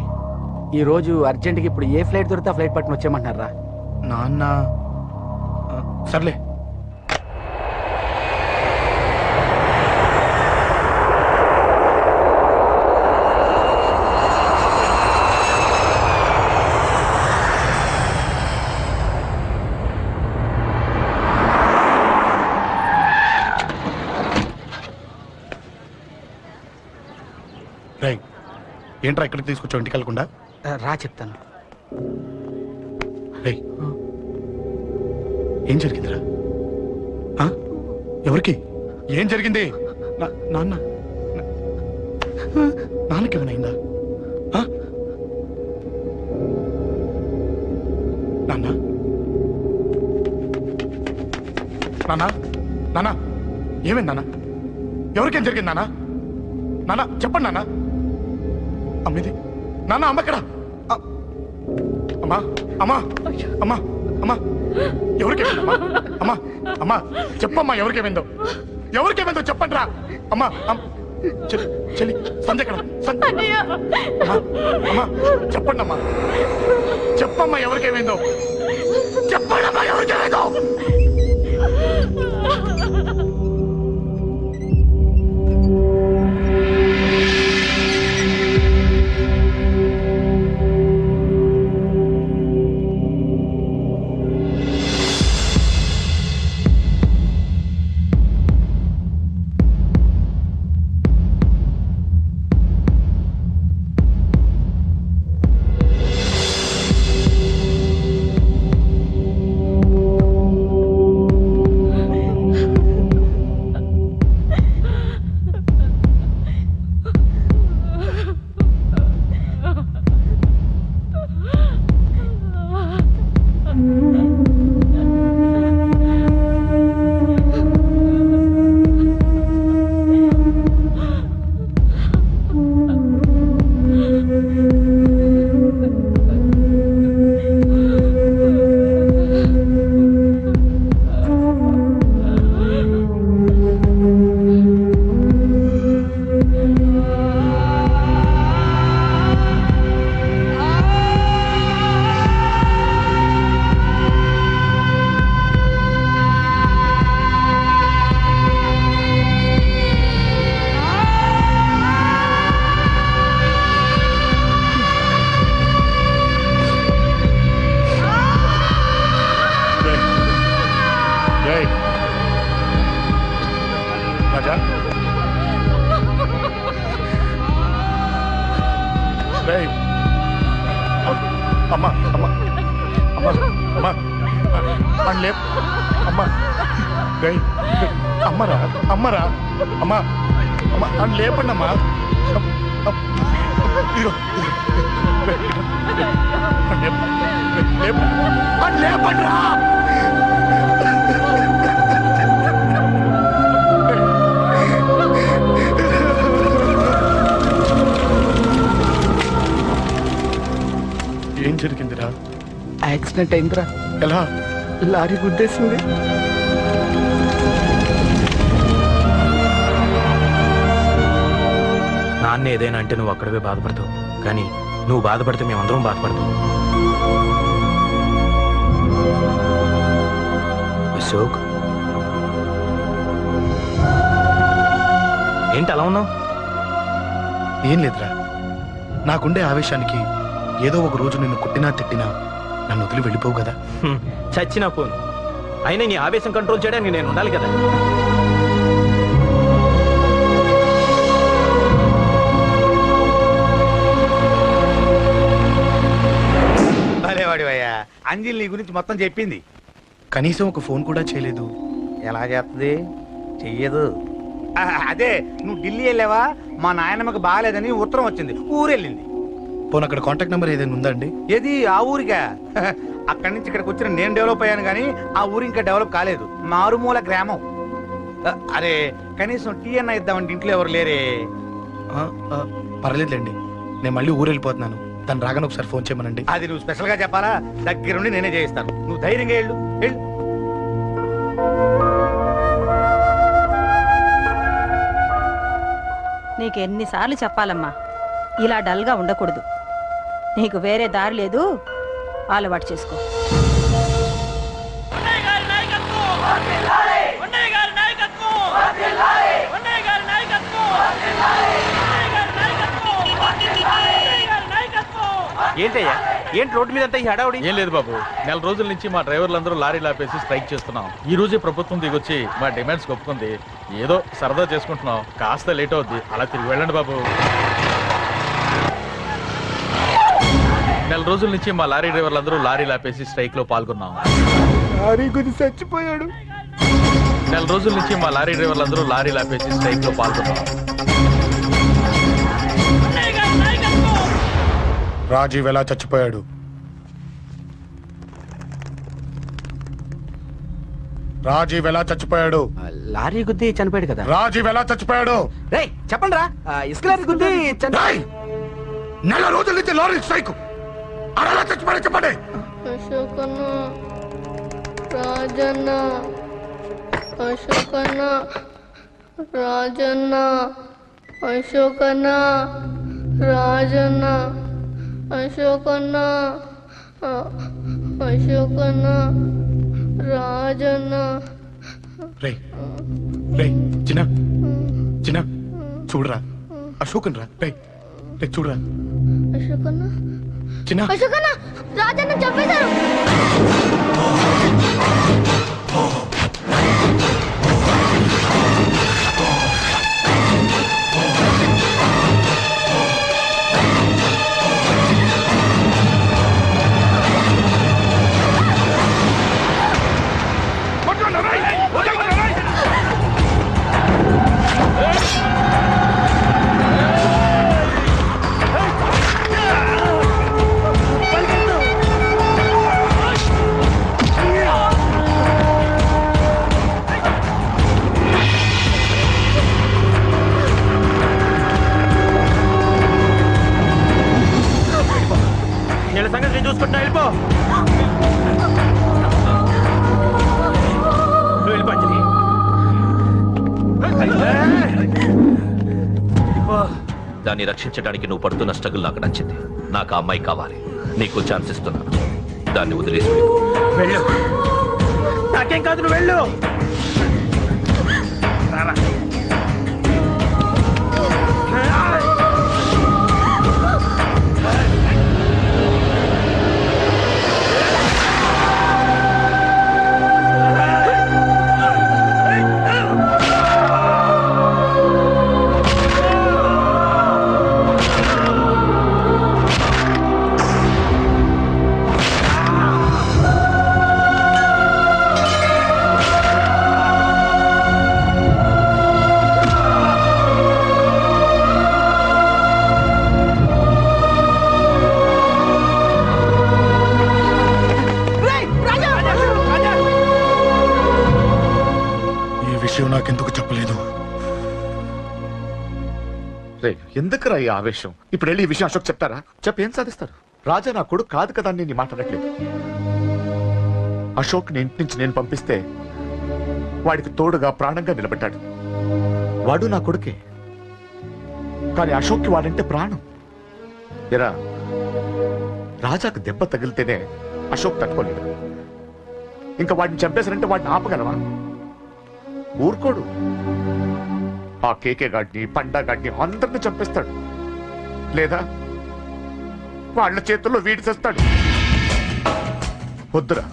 [SPEAKER 3] ఈ రోజు అర్జెంట్కి ఇప్పుడు ఏ ఫ్లైట్ దొరికితే ఆ ఫ్లైట్ పట్టుకుని వచ్చేయమంటున్నారా?
[SPEAKER 4] నాన్న సర్లే. రేయ్, ఏంట్రా ఇక్కడికి తీసుకొచ్చావు ఇంటికి వెళ్ళకుండా?
[SPEAKER 3] రా చెప్తాను.
[SPEAKER 4] రేయ్, ఏం జరిగిందిరా? ఎవరికి ఏం జరిగింది? నాన్నకేమైనా నాన్న? నాన్న, నాన్న ఏమైంది నాన్న? ఎవరికేం జరిగింది నాన్న? నాన్న చెప్పండి నాన్న. అమ్మేది నాన్న, అమ్మ ఎక్కడ? అమ్మా, అమ్మా, అమ్మా, అమ్మా, ఎవరికేమైందమ్మా? అమ్మా, అమ్మా చెప్పమ్మా, ఎవరికేమైందో? ఎవరికేమైందో చెప్పండి రా. అమ్మా, చెల్లి సంజయ్ ఎక్కడ? అమ్మా, అమ్మా చెప్పండి అమ్మా, చెప్పమ్మా ఎవరికేమైందో? చెప్పండి అమ్మా ఎవరికేమైందో? అమ్మా, అమ్మా, అమ్మా, అమ్మా, పండ్లే అమ్మా, అమ్మరా, అమ్మరా, అమ్మా, అమ్మా అని లేపండి అమ్మా. ఇదిగో లేపండి రా. ఏం జరిగిందిరా?
[SPEAKER 3] యాక్సిడెంట్ అయిందిరా.
[SPEAKER 4] ఎలా?
[SPEAKER 3] లారీ గుద్దేసింది.
[SPEAKER 5] నాన్న ఏదైనా అంటే నువ్వు అక్కడవే బాధపడతావు, కానీ నువ్వు బాధపడితే మేమందరం బాధపడతాం. అశోక్, ఏంటి అలా ఉన్నావు?
[SPEAKER 4] ఏం లేదురా, నాకుండే ఆవేశానికి ఏదో ఒక రోజు నిన్ను కొట్టినా తిట్టినా నన్ను వదిలి వెళ్ళిపోవు కదా.
[SPEAKER 5] చచ్చినా పోను, అయినా నీ ఆవేశం కంట్రోల్ చేయడానికి నేను ఉండాలి కదా.
[SPEAKER 7] భలేవాడివయ్యా, అంజలి నీ గురించి మొత్తం చెప్పింది.
[SPEAKER 4] కనీసం ఒక ఫోన్ కూడా చేయలేదు.
[SPEAKER 7] ఎలా చేస్తుంది? చెయ్యదు. అదే నువ్వు ఢిల్లీ వెళ్ళావా, మా నాయనమ్మకి బాగాలేదని ఉత్తరం వచ్చింది, ఊరెళ్ళింది.
[SPEAKER 4] పోనీ అక్కడ కాంటాక్ట్ నెంబర్ ఏదైనా ఉందా అండి?
[SPEAKER 7] ఏది ఆ ఊరిగా? అక్కడి నుంచి ఇక్కడికి వచ్చిన నేను డెవలప్ అయ్యాను కానీ ఆ ఊరు ఇంకా డెవలప్ కాలేదు, మారుమూల గ్రామం. అరే కనీసం టీ అన్న ఇద్దామంటే ఇంట్లో ఎవరు లేరే.
[SPEAKER 4] పర్లేదులేండి, నేను మళ్ళీ ఊరు వెళ్ళిపోతున్నాను. తను రాగానే ఒకసారి ఫోన్ చేయమనండి.
[SPEAKER 7] అది నువ్వు స్పెషల్ గా చెప్పాలా? దగ్గరుండి నేనే చేయిస్తాను, నువ్వు ధైర్యంగా వెళ్ళు. వెళ్ళు.
[SPEAKER 6] నీకు ఎన్నిసార్లు చెప్పాలమ్మా, ఇలా డల్గా ఉండకూడదు. నీకు వేరే దారి లేదు, అలవాటు చేసుకో.
[SPEAKER 5] ఏంటయ్యా, ఏంటి రోడ్డు మీద అంతా ఈ హడావుడి?
[SPEAKER 12] ఏం లేదు బాబు, నెల రోజుల నుంచి మా డ్రైవర్లందరూ లారీలు ఆపేసి స్ట్రైక్ చేస్తున్నాం. ఈ రోజే ప్రభుత్వం దిగొచ్చి మా డిమాండ్స్ ఒప్పుకుంది. ఏదో సరదా చేసుకుంటున్నాం, కాస్త లేట్ అవుద్ది, అలా తిరిగి వెళ్ళండి బాబు. నెల రోజుల నుంచి మా లారీ డ్రైవర్లందరూ లారీలు ఆపేసి స్ట్రైక్ లో పాల్గొన్నాం.
[SPEAKER 7] చచ్చిపోయాడు.
[SPEAKER 12] నెల రోజుల నుంచి మా లారీ డ్రైవర్లందరూ లారీలు ఆపేసి స్ట్రైక్ లో పాల్గొన్నాం.
[SPEAKER 4] రాజీవ్ ఎలా చచ్చిపోయాడు? రాజీవ్ ఎలా చచ్చిపోయాడు?
[SPEAKER 3] లారీ గుద్ది చనిపోయాడు కదా.
[SPEAKER 4] రాజీవ్ ఎలా చచ్చిపోయాడు?
[SPEAKER 3] రేయ్ చెప్పండి రా, ఇసుక లారీ గుద్ది
[SPEAKER 4] రేయ్! నెల రోజుల నుంచి లారీ స్ట్రైక్, అలా చచ్చిపోయాడు చెప్పండి.
[SPEAKER 8] అశోకన్న, రాజన్న, అశోకన్న, రాజన్న, అశోకన్న, రాజన్న, అశోకన్న, అశోకన్న, రాజన్న.
[SPEAKER 4] రేయ్ రేయ్ చిన్న చిన్న చూడరా, అశోకన్ రా. రేయ్ రేయ్ చూడరా.
[SPEAKER 8] అశోకన్న,
[SPEAKER 4] చిన్న
[SPEAKER 8] అశోకన్న, రాజన్న చంపేశారు.
[SPEAKER 5] వీళ్ళ సంగతి నేను చూసుకుంటున్నా, వెళ్ళిపో. నువ్వు వెళ్ళిపో అంజలి.
[SPEAKER 9] దాన్ని రక్షించడానికి నువ్వు పడుతున్న స్ట్రగుల్ నాకు నచ్చింది. నాకు ఆ అమ్మాయి కావాలి, నీకు ఛాన్స్ ఇస్తున్నాను. దాన్ని వదిలేసి
[SPEAKER 5] వెళ్ళు. నాకేం కాదు, నువ్వు వెళ్ళు.
[SPEAKER 4] నాకెందుకు చెప్పలేదు?
[SPEAKER 10] ఎందుకురా ఈ ఆవేశం? ఇప్పుడు వెళ్ళి ఈ విషయం అశోక్ చెప్తారా? చెప్పి ఏం సాధిస్తారు? రాజా నా కొడుకు కాదు కదా అని నేను మాట్లాడట్లేదు. అశోక్ ని ఇంటి నుంచి నేను పంపిస్తే వాడికి తోడుగా ప్రాణంగా నిలబడ్డాడు. వాడు నా కొడుకే, కానీ అశోక్కి వాడంటే ప్రాణం. ఎరా, రాజాకు దెబ్బ తగిలితేనే అశోక్ తట్టుకోలేడు. ఇంకా వాడిని చంపేశారంటే వాడిని ఆపగలవా? ఊరుకోడు. ఆ కేకే గాడిని, పండా గాడిని అందరిని చంపేస్తాడు, లేదా వాళ్ళ చేతుల్లో వీడి చేస్తాడు. వద్దురా,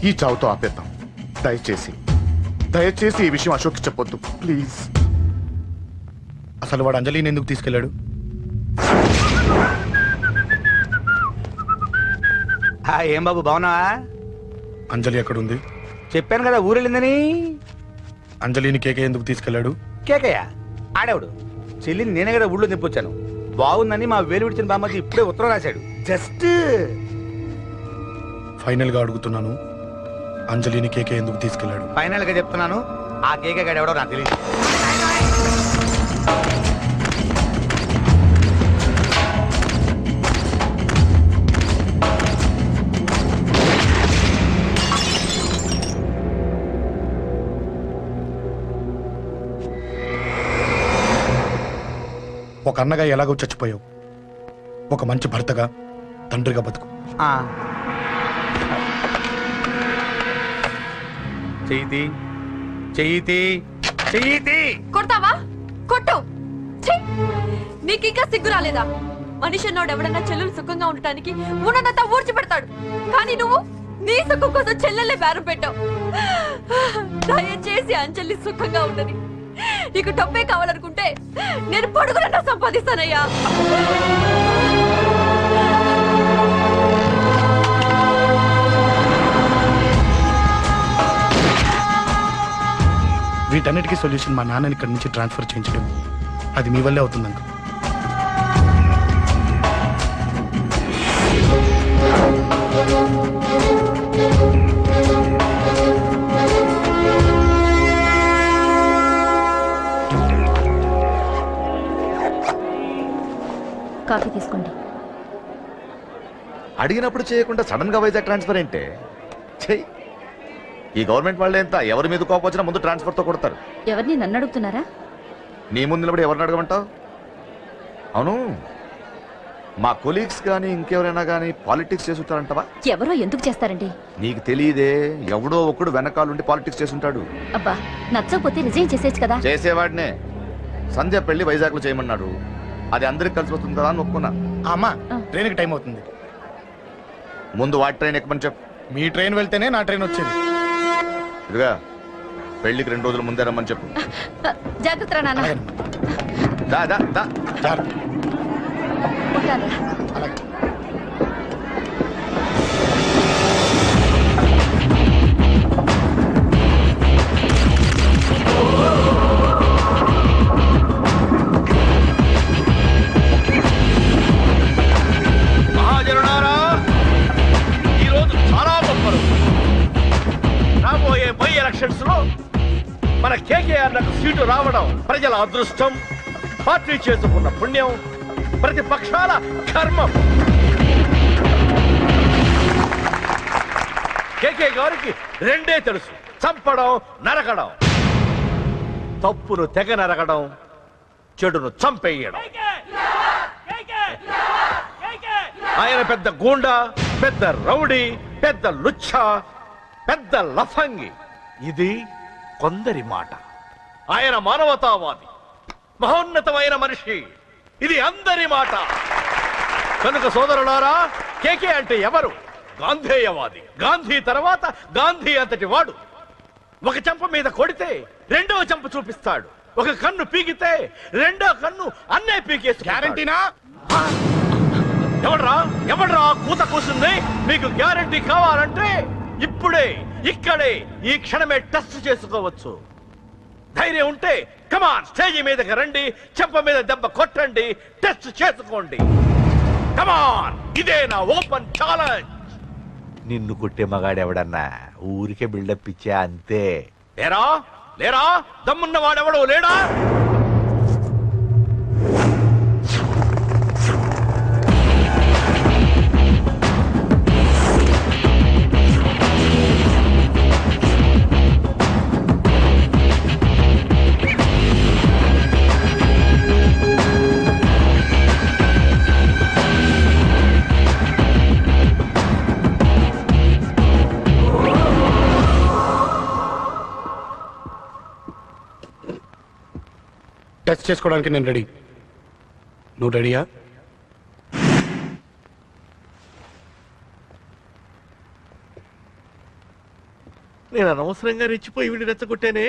[SPEAKER 4] ఈ చావుతో ఆపేద్దాం. దయచేసి దయచేసి ఈ విషయం అశోక్ చెప్పొద్దు ప్లీజ్. అసలు వాడు అంజలిని ఎందుకు తీసుకెళ్ళాడు?
[SPEAKER 7] ఏం బాబు బాగున్నావా?
[SPEAKER 4] అంజలి ఎక్కడుంది?
[SPEAKER 7] చెప్పాను కదా ఊరెళ్ళిందని.
[SPEAKER 4] అంజలిని కేకే ఎందుకు తీసుకెళ్ళాడు?
[SPEAKER 7] కేకయ్య ఆడేవాడు. చెల్లిని నేనే కదా ఊళ్ళో నింపొచ్చాను. బాగుందని మా వేలు విడిచిన బామ్మకి ఇప్పుడే ఉత్తరం రాశాడు. జస్ట్
[SPEAKER 4] ఫైనల్ గా అడుగుతున్నాను, అంజలిని కేకే ఎందుకు తీసుకెళ్ళాడు?
[SPEAKER 7] ఫైనల్ గా చెప్తున్నాను, ఆ కేకే గాడు ఎవడో నాకు తెలియదు.
[SPEAKER 4] ఒక అన్నగా ఎలాగో చచ్చిపోయావు, ఒక మంచి భర్తగా తండ్రిగా బతుకు.
[SPEAKER 7] చెయ్యితి చెయ్యితి చెయ్యితి.
[SPEAKER 14] కొడతావా? కొట్టు. నీకింకా సిగ్గు రాలేదా? మనిషి అన్నోడు ఎవడన్నా చెల్లెలు సుఖంగా ఉండటానికి ఉన్నదంతా ఊడ్చి పెడతాడు, కానీ నువ్వు నీ సుఖం కోసం చెల్లెలే బేరం పెట్టావు. దయచేసి అంజలి సుఖంగా ఉండని. నీకు డబ్బే కావాలనుకుంటే నేను పొడుగునన్నా సంపాదిస్తానయ్యా.
[SPEAKER 4] వీటన్నిటికీ సొల్యూషన్ మా నాన్నని ఇక్కడి నుంచి ట్రాన్స్ఫర్ చేయించడం. అది మీ వల్లే అవుతుంది అంకుల్.
[SPEAKER 11] కాఫీ తీసుకోండి.
[SPEAKER 10] అడిగినప్పుడు చేయకుండా సడన్ గా వైజాగ్ ట్రాన్స్ఫర్ ఏంటే? చెయ్యి. ఈ గవర్నమెంట్ వాళ్ళే ఎంత, ఎవరి మీద కోపం వచ్చినా ముందు ట్రాన్స్ఫర్ తో కొడతారు.
[SPEAKER 11] ఎవరిని నన్ను అడుగుతున్నారా?
[SPEAKER 10] నీ ముందు నిలబడి ఎవరిని అడగమంటావు? అవును, మా కొలీగ్స్ కానీ ఇంకెవరైనా కానీ పాలిటిక్స్ చేస్తుంటారంటవా?
[SPEAKER 11] ఎవరో ఎందుకు చేస్తారండి?
[SPEAKER 10] నీకు తెలియదే, ఎవడో ఒకడు వెనకాలండి పాలిటిక్స్ చేస్తుంటాడు.
[SPEAKER 11] అబ్బా, నచ్చకపోతే రిజైన్ చేసేయచ్చు కదా.
[SPEAKER 10] చేసేవాడినే. సంధ్య పెళ్లి వైజాగ్ లో చేయమన్నాడు, అది అందరికి కలిసి వస్తుంది కదా అని ఒప్పుకున్నా.
[SPEAKER 4] అమ్మా, ట్రైన్కి టైం అవుతుంది,
[SPEAKER 10] ముందు వాటి ట్రైన్ ఎక్కమని చెప్పు.
[SPEAKER 4] మీ ట్రైన్ వెళ్తేనే నా ట్రైన్ వచ్చేది.
[SPEAKER 10] ఇదిగా పెళ్లికి 2 రోజుల ముందే రమ్మని చెప్పు.
[SPEAKER 11] జాగ్రత్త నాన్న.
[SPEAKER 10] దా దా దా.
[SPEAKER 9] మహాజనులారా, ఈరోజు చాలా గొప్ప రోజు. రాబోయే బై ఎలక్షన్స్ లో మన కేకేఆర్ నాకు సీటు రావడం ప్రజల అదృష్టం, పార్టీ చేసుకున్న పుణ్యం, ప్రతిపక్షాల కర్మం. కేకే గారికి రెండే తెలుసు, చంపడం, నరకడం. తప్పును తెగ నరకడం, చెడును చంపేయడం. ఆయన పెద్ద గూండా, పెద్ద రౌడీ, పెద్ద లుచ్చ, పెద్ద లఫంగి. ఇది కొందరి మాట. ఆయన మానవతావాది, మహోన్నతమైన మనిషి. ఇది అందరి మాట. కనుక సోదరులారా, కేకే అంటే ఎవరు? గాంధేయవాది. గాంధీ తర్వాత గాంధీ అంతటి వాడు. ఒక చెంప మీద కొడితే రెండవ చెంప చూపిస్తాడు. ఒక కన్ను పీకితే రెండో కన్ను అన్నే పీకేసి. గ్యారంటీనా? ఎవడ్రా కూత కూసింది? మీకు గ్యారంటీ కావాలంటే ఇప్పుడే, ఇక్కడే, ఈ క్షణమే టెస్ట్ చేసుకోవచ్చు. ధైర్యం ఉంటే కమాన్, స్టేజీ మీదకి రండి, చెంప మీద దెబ్బ కొట్టండి, టెస్ట్ చేసుకోండి. కమాన్, ఇదే నా ఓపెన్ ఛాలెంజ్.
[SPEAKER 13] నిన్ను కొట్టే మగాడెవడన్నా ఊరికే బిల్డప్ ఇచ్చా అంతే.
[SPEAKER 9] లేరా లేరా దమ్మున్న వాడెవడో లేడా?
[SPEAKER 4] టెస్ట్ చేసుకోవడానికి నేను రెడీ. నువ్వు రెడీయా?
[SPEAKER 13] నేను అనవసరంగా రెచ్చిపోయి వీడిని రెచ్చగొట్టానే.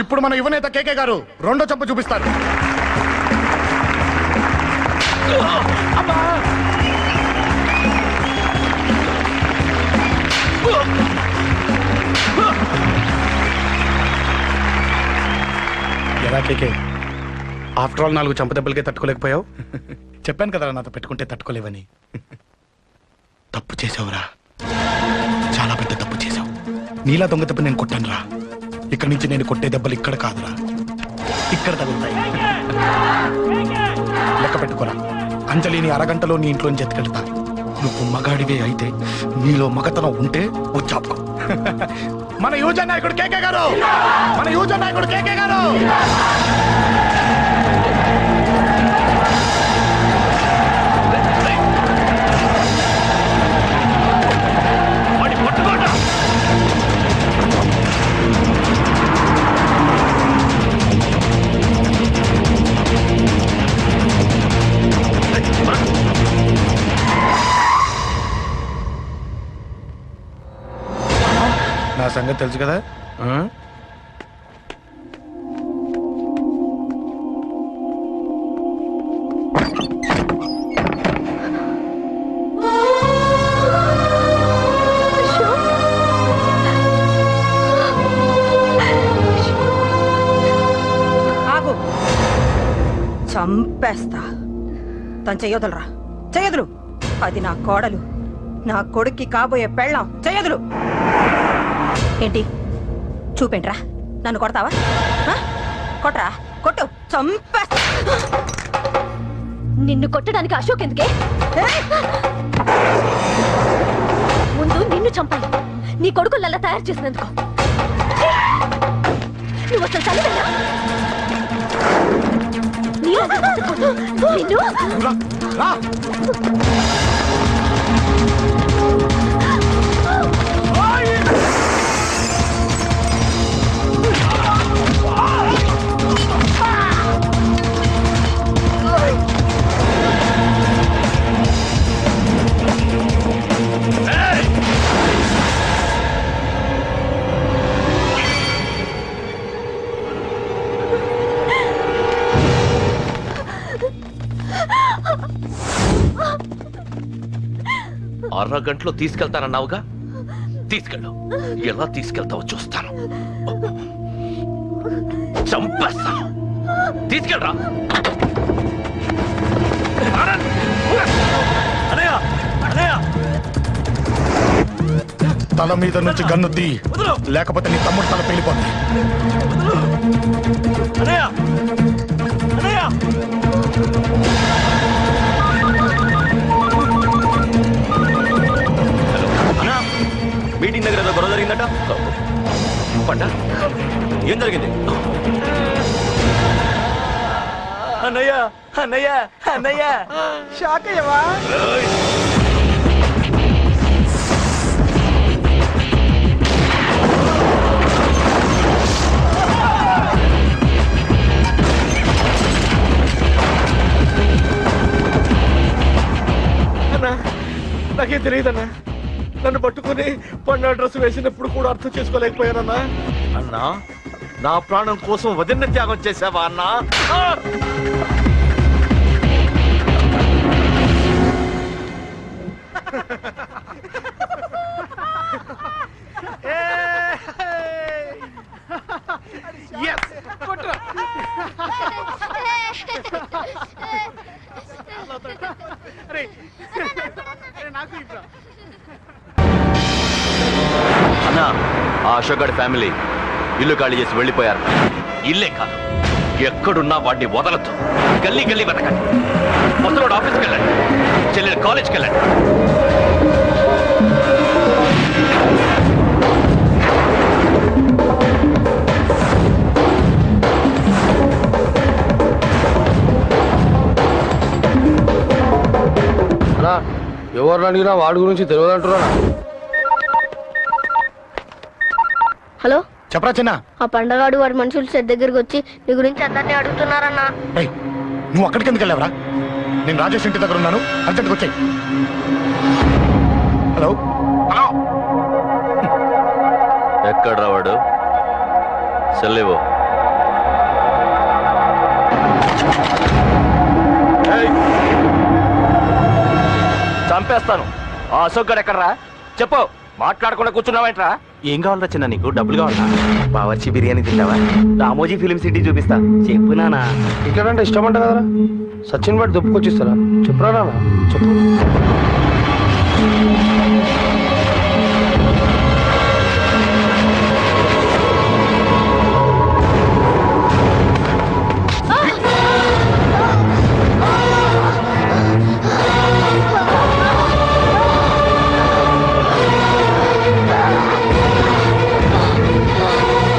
[SPEAKER 4] ఇప్పుడు మన యువనేత కేకే గారు రెండో చెంప చూపిస్తారు. ఎలా కేకే, ఆఫ్టర్ ఆల్ 4 చంపదెబ్బలకే తట్టుకోలేకపోయావు? చెప్పాను కదా నాతో పెట్టుకుంటే తట్టుకోలేవని. తప్పు చేసావురా, చాలా పెద్ద తప్పు చేసావు. నీలా దొంగ దెబ్బ నేను కొట్టాను రా. ఇక్కడి నుంచి నేను కొట్టే దెబ్బలు ఇక్కడ కాదురా, ఇక్కడ తగులుతాయి. లెక్క పెట్టుకోరా, అంజలిని అరగంటలో నీ ఇంట్లోంచి ఎత్తుకెళ్తా. నువ్వు మగాడివే అయితే, నీలో మగతనం ఉంటే వచ్చాపుకో. మన యువజన నాయకుడు కేకే గారు, మన యువజన నాయకుడు కేకే గారు. నా సంగతి తెలుసు కదా.
[SPEAKER 6] ఆగు, చంపేస్తా. తను చెయ్యొదలరా, చెయ్యదులు. అది నా కోడలు, నా కొడుక్కి కాబోయే పెళ్ళాం. చెయ్యదులు. ఏంటి చూపేంట్రా? నన్ను కొడతావా? కొట్రా, కొట్టు, చంపేస్తా.
[SPEAKER 11] నిన్ను కొట్టడానికి అశోక్ ఎందుకే? ముందు నిన్ను చంపాలి, నీ కొడుకులల్లా తయారు చేసినందుకు. నువ్వు అసలు చదివేనా? నిన్ను
[SPEAKER 9] అరగంటలో తీసుకెళ్తానన్నావుగా, తీసుకెళ్ళు. ఎలా తీసుకెళ్తావో చూస్తాను. చంపేస్తాను. తీసుకెళ్ళరా.
[SPEAKER 4] తల మీద నుంచి గన్ను తీ, లేకపోతే నీ తమ్ముడు తల పేలిపోతుంది.
[SPEAKER 9] మీటింగ్ దగ్గర ఏదో గొడవ జరిగిందట. పంట ఏం జరిగింది?
[SPEAKER 13] అన్నయ్య, అన్నయ్య, అన్నయ్య, షాక్ అయ్యవా? నాకేం తెలియదన్నా. నన్ను పట్టుకుని పండు డ్రెస్ వేసినప్పుడు కూడా అర్థం చేసుకోలేకపోయానన్నా.
[SPEAKER 10] అన్నా, నా ప్రాణం కోసం వదిన త్యాగం చేసావా అన్నా? అన్నా, ఆ అశోక్ గారి ఫ్యామిలీ ఇల్లు ఖాళీ చేసి వెళ్ళిపోయారు.
[SPEAKER 9] ఇల్లే కాదు, ఎక్కడున్నా వాడిని వదలద్దు. గల్లీ గల్లీ వెతకండి. ముసలోడు ఆఫీస్కి వెళ్ళండి, చెల్లెలు కాలేజ్కి వెళ్ళండి.
[SPEAKER 15] ఎవరు అడిగినా వాడి గురించి తెలియదంటున్నా.
[SPEAKER 11] హలో
[SPEAKER 4] చెప్పరా చిన్న.
[SPEAKER 8] ఆ పండగాడు వాడి మనుషులు సెట్ దగ్గరికి వచ్చి నీ గురించి అందరినీ అడుగుతున్నారన్నా.
[SPEAKER 4] నువ్వు అక్కడికి ఎందుకు వెళ్ళావరా? నేను రాజేష్ ఇంటి దగ్గర ఉన్నాను, అర్జెంట్గా వచ్చాయి. హలో హలో,
[SPEAKER 9] ఎక్కడ రావాడు? సెల్లివో. చంపేస్తాను. ఆ అశోక్ గడు ఎక్కడరా? చెప్పు. మాట్లాడకుండా కూర్చున్నావేంట్రా?
[SPEAKER 5] ఏం కావాలరా చిన్న నీకు? డబ్బులు కావాలా? బావర్చి బిర్యానీ తింటావా? రామోజీ ఫిలిం సిటీ చూపిస్తా. చెప్పు నానా.
[SPEAKER 15] టికెట్ అంటే ఇష్టం అంట కదరా, సచిన్ బట్టి దుప్పుకొచ్చిస్తారా? చెప్పురా నాన్న, చెప్పు.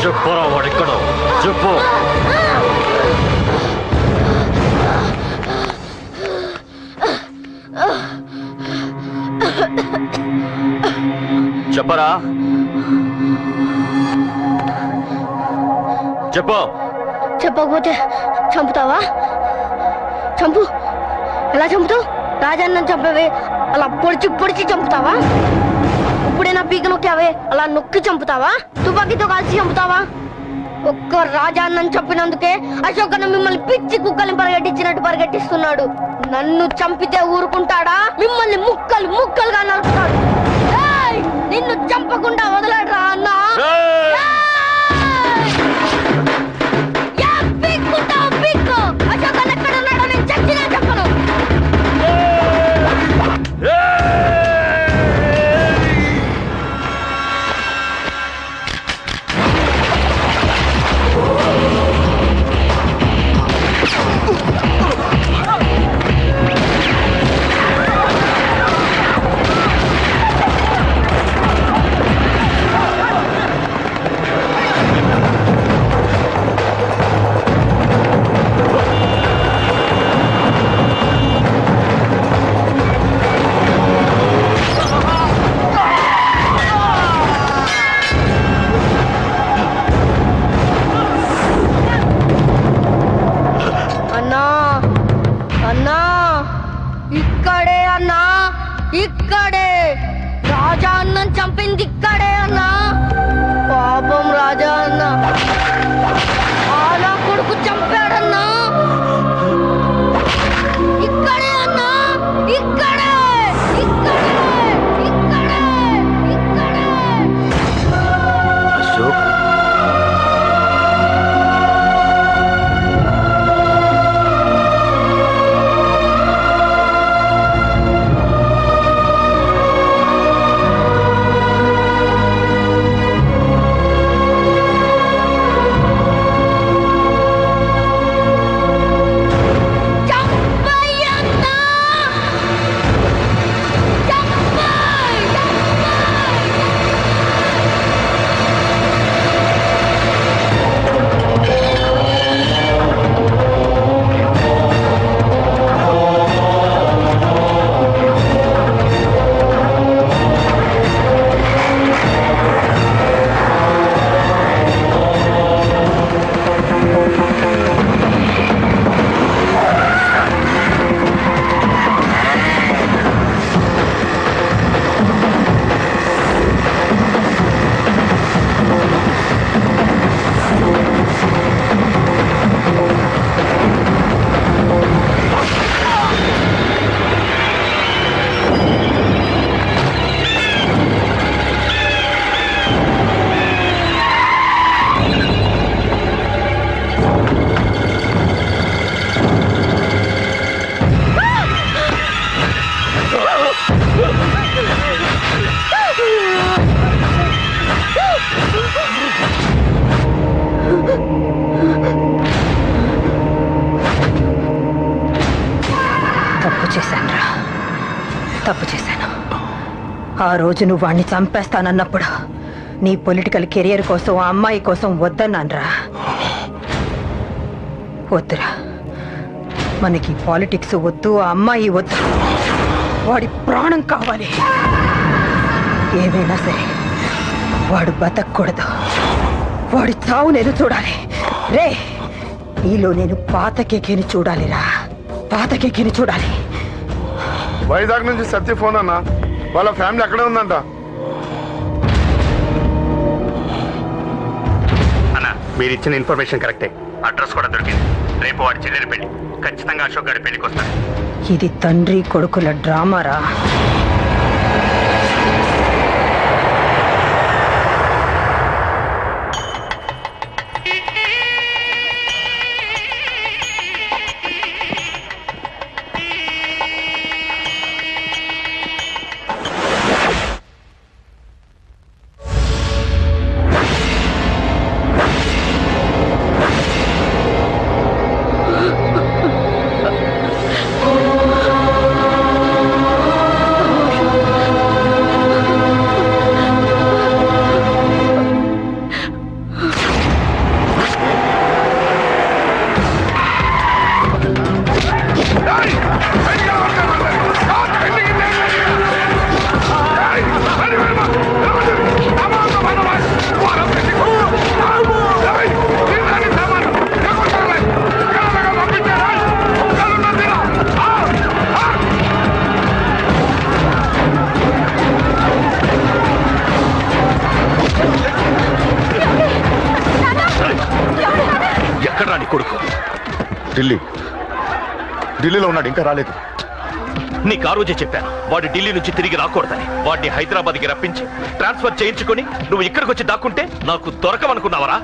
[SPEAKER 9] చెప్పురా వాడెక్కడో చెప్పు. చెప్పరా, చెప్పు.
[SPEAKER 8] చెప్పకపోతే చంపుతావా? చంపు. ఎలా చంపుతావు? రాజాన్నం చంపవే అలా పొడిచి పొడిచి చంపుతావా? ఇప్పుడైనా పీక నొక్కావే అలా నొక్కి చంపుతావా? తుపాకీతో కాల్చి చంపుతావా? ఒక్క రాజాన్నం చంపినందుకే అశోక్ అన్న మిమ్మల్ని పిచ్చి కుక్కల్ని పరిగెట్టించినట్టు పరిగెట్టిస్తున్నాడు. నన్ను చంపితే ఊరుకుంటాడా? మిమ్మల్ని ముక్కలు ముక్కలుగా నరుకుతాడు. నిన్ను చంపకుండా వదలడరా అన్న. అశోక్ అన్న ఎక్కడ ఉన్నాడో నేను చచ్చినా చెప్పను. ఇక్కడే రాజా అన్నం చంపింది ఇక్కడే అన్నా. పాపం రాజా అన్న నా కొడుకు చంపాడన్నా. ఇక్కడే అన్నా, ఇక్కడే ఇక్కడే ఇక్కడే ఇక్కడే.
[SPEAKER 5] అశోక్
[SPEAKER 6] తప్పు చేశాను. ఆ రోజు నువ్వు వాణ్ణి చంపేస్తానన్నప్పుడు నీ పొలిటికల్ కెరియర్ కోసం ఆ అమ్మాయి కోసం వద్దన్నాన్రా. వద్దురా, మనకి పాలిటిక్స్ వద్దు, ఆ అమ్మాయి వద్దు, వాడి ప్రాణం కావాలి. ఏమైనా సరే వాడు బతకూడదు, వాడి చావు నేను చూడాలి. రే, నీలో నేను పాత కేకేని చూడాలిరా, పాత కేకేని చూడాలి.
[SPEAKER 4] వైజాగ్ నుంచి సత్య ఫోన్ అన్న, వాళ్ళ ఫ్యామిలీ అక్కడే ఉందంట.
[SPEAKER 2] అన్న, మీరు ఇచ్చిన ఇన్ఫర్మేషన్ కరెక్టే. అడ్రస్ కూడా దొరికింది. రేపు వాడి చెల్లెలి పెళ్లి. ఖచ్చితంగా అశోక్ గారి పెళ్లికి వస్తాడు.
[SPEAKER 6] ఇది తండ్రి కొడుకుల డ్రామారా.
[SPEAKER 10] ఢిల్లీలో ఉన్నాడు, ఇంకా రాలేదు.
[SPEAKER 9] నీకు ఆ రోజే చెప్పాను వాడు ఢిల్లీ నుంచి తిరిగి రాకూడదని. వాడిని హైదరాబాద్కి రప్పించి ట్రాన్స్ఫర్ చేయించుకొని నువ్వు ఇక్కడికి వచ్చి దాక్కుంటే నాకు దొరకమనుకున్నావరా?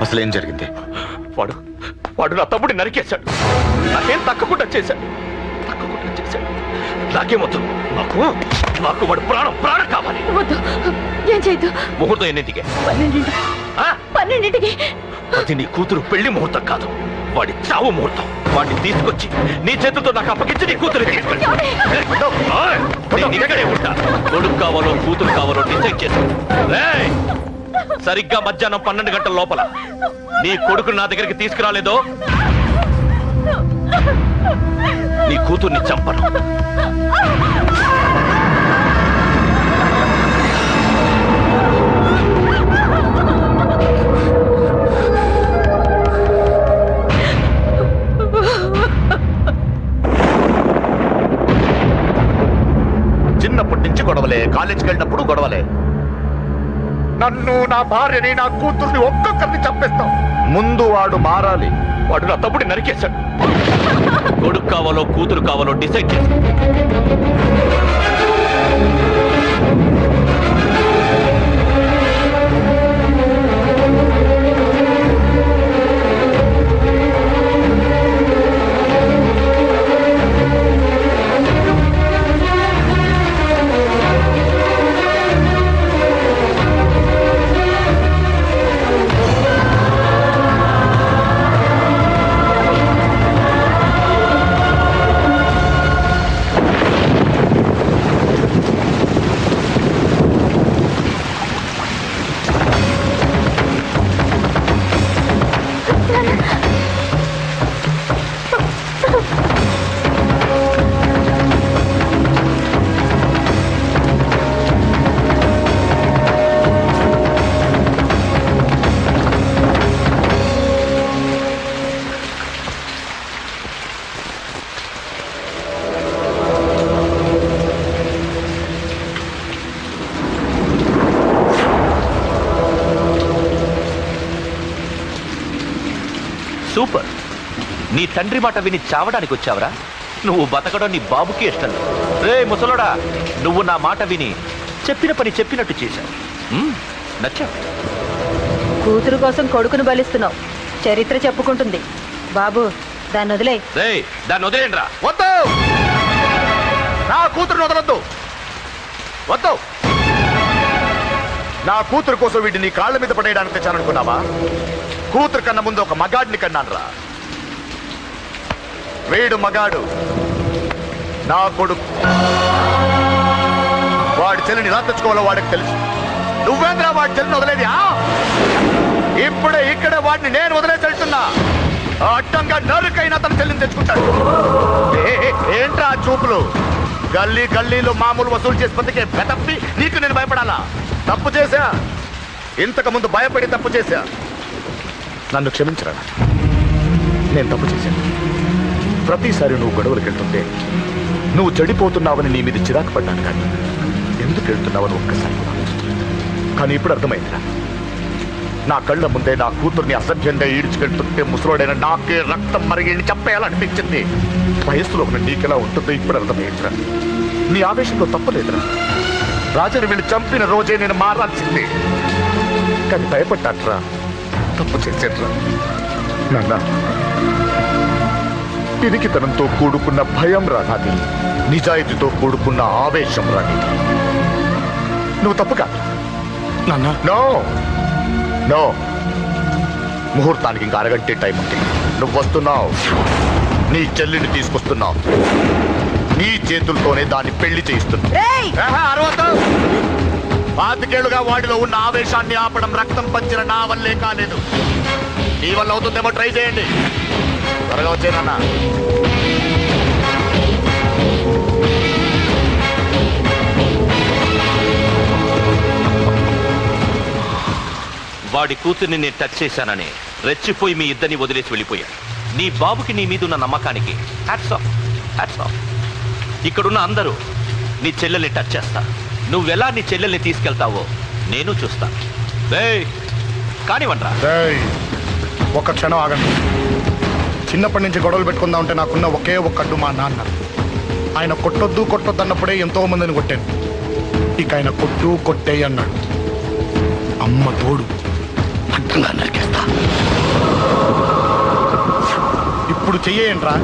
[SPEAKER 10] అసలు ఏం జరిగింది?
[SPEAKER 9] వాడు నా తమ్ముడిని నరికేశాడు. నాకేం తక్కకుండా చేశాడు. నాకేమొద్దు. నాకు వాడు ప్రాణం కావాలి.
[SPEAKER 14] ఏం చేయదు.
[SPEAKER 9] ముహూర్తం ఎన్నింటికి?
[SPEAKER 14] 12ంటికి.
[SPEAKER 9] అది నీ కూతురు పెళ్లి ముహూర్తం కాదు, వాడి చావు ముహూర్తం. వాడిని తీసుకొచ్చి నీ చేతులతో నాకు అప్పగించి నీ కూతురు ఇక్కడే ఉంటా. కొడుకు కావాలో కూతురు కావాలో డిసైడ్ చేసి సరిగ్గా మధ్యాహ్నం 12 గంటల లోపల నీ కొడుకుని నా దగ్గరికి తీసుకురాలేదో నీ కూతుర్ని చంపను.
[SPEAKER 10] చిన్నప్పటి నుంచి గొడవలే, కాలేజీకి వెళ్ళినప్పుడు గొడవలే. నన్ను, నా భార్యని, నా కూతుర్ని ఒక్కొక్కరిని చంపేస్తాం. ముందు వాడు మారాలి.
[SPEAKER 9] వాడు నా తమ్ముడిని నరికేశాడు. కొడుకు కావాలో కూతురు కావాలో డిసైడ్ చేసి సూపర్. నీ తండ్రి మాట విని చావడానికి వచ్చావరా? నువ్వు బతకడం నీ బాబుకి ఇష్టం లేదు. రే ముసలోడా, నువ్వు నా మాట విని చెప్పిన పని చెప్పినట్టు చేశావు. నచ్చా.
[SPEAKER 6] కూతురు కోసం కొడుకును బలిస్తున్నావు. చరిత్ర చెప్పుకుంటుంది. బాబు, దాన్ని వదిలే.
[SPEAKER 9] దాన్ని వదిలేండి రా.
[SPEAKER 10] వద్దు, నా కూతురుని వదలొద్దు. వద్దు. నా కూతురు కోసం వీడిని నీ కాళ్ళ మీద పడేయడానికి తెచ్చాననుకున్నావా? కూతురు కన్నా ముందు ఒక మగాడిని కన్నాను రా. వీడు మగాడు, నా కొడుకు. వాడి చెల్లిని ఎలా తెచ్చుకోవాలో వాడికి తెలుసు. నువ్వేంద్రా వాడి చెల్లిని వదిలేది? ఇప్పుడే ఇక్కడే వాడిని నేను వదిలేసి వెళ్తున్నా. అడ్డంగా నరుకైనా తన చెల్లిని తెచ్చుకుంటాడు. ఏంట్రా చూపులు? గల్లీ గల్లీలో మామూలు వసూలు చేసి బతికే పెదప్పి నీకు నేను భయపడాలా? తప్పు చేశా, ఇంతకు ముందు భయపడి తప్పు చేశా. నన్ను క్షమించరా. నేను తప్పు చేశాను. ప్రతిసారి నువ్వు గొడవలకు వెళ్తుంటే నువ్వు చెడిపోతున్నావని నీ మీద చిరాకు పడ్డాను, కానీ ఎందుకు వెళ్తున్నావని ఒక్కసారి కూడా ఆలోచించలేదు. కానీ ఇప్పుడు అర్థమైందిరా, నా కళ్ళ ముందే నా కూతుర్ని అసభ్యంగా ఈడ్చుకెళ్తుంటే ముసలోడైన నాకే రక్తం మరిగి చెప్పేయాలనిపించింది. వయస్సులో ఉన్న నీకెలా ఉంటుందో ఇప్పుడు అర్థమైందిరా. నీ ఆవేశంలో తప్పలేదురా. రాజుని వీళ్ళు చంపిన రోజే నేను మారాల్సింది, కానీ భయపడ్డాట్రా. తప్పు చేసేట్రా నాన్న. పిరికితనంతో కూడుకున్న భయం రా నాది, నిజాయితీతో కూడుకున్న ఆవేశం రా నీది. నువ్వు తప్పు కాదు
[SPEAKER 4] నాన్న.
[SPEAKER 10] నో నో, ముహూర్తానికి ఇంకా అరగంటే టైం ఉంది. నువ్వు వస్తున్నావు, నీ చెల్లిని తీసుకొస్తున్నావు, నీ చేతులతోనే దాన్ని పెళ్లి చేయిస్తున్నావు. 25 వాడిలో ఉన్న ఆవేశాన్ని ఆపడం రక్తం పంచిన నా వల్లే కాలేదు. నీ వల్ల అవుతుందేమో ట్రై చేయండి. త్వరగా వచ్చేనన్నా.
[SPEAKER 9] వాడి కూతుర్ని నేను టచ్ చేశానని రెచ్చిపోయి మీ ఇద్దరిని వదిలేసి వెళ్ళిపోయాడు. నీ బాబుకి నీ మీద ఉన్న నమ్మకానికి హ్యాట్స్ ఆఫ్, హ్యాట్స్ ఆఫ్. ఇక్కడున్న అందరూ నీ చెల్లెల్ని టచ్ చేస్తారు. నువ్వెలా నీ చెల్లెల్ని తీసుకెళ్తావో నేను చూస్తా. కానివ్వండ్రా.
[SPEAKER 4] ఒక క్షణం ఆగండి. చిన్నప్పటి నుంచి గొడవలు పెట్టుకుందాం అంటే నాకున్న ఒకే ఒక్క అడ్డు మా నాన్న. ఆయన కొట్టొద్దు కొట్టొద్దు అన్నప్పుడే ఎంతో మందిని కొట్టాను. ఇక ఆయన కొట్టు కొట్టేయి అన్నాడు. అమ్మ తోడు అడ్డంగా నరికేస్తా. ఇప్పుడు చెయ్యేంట్రా?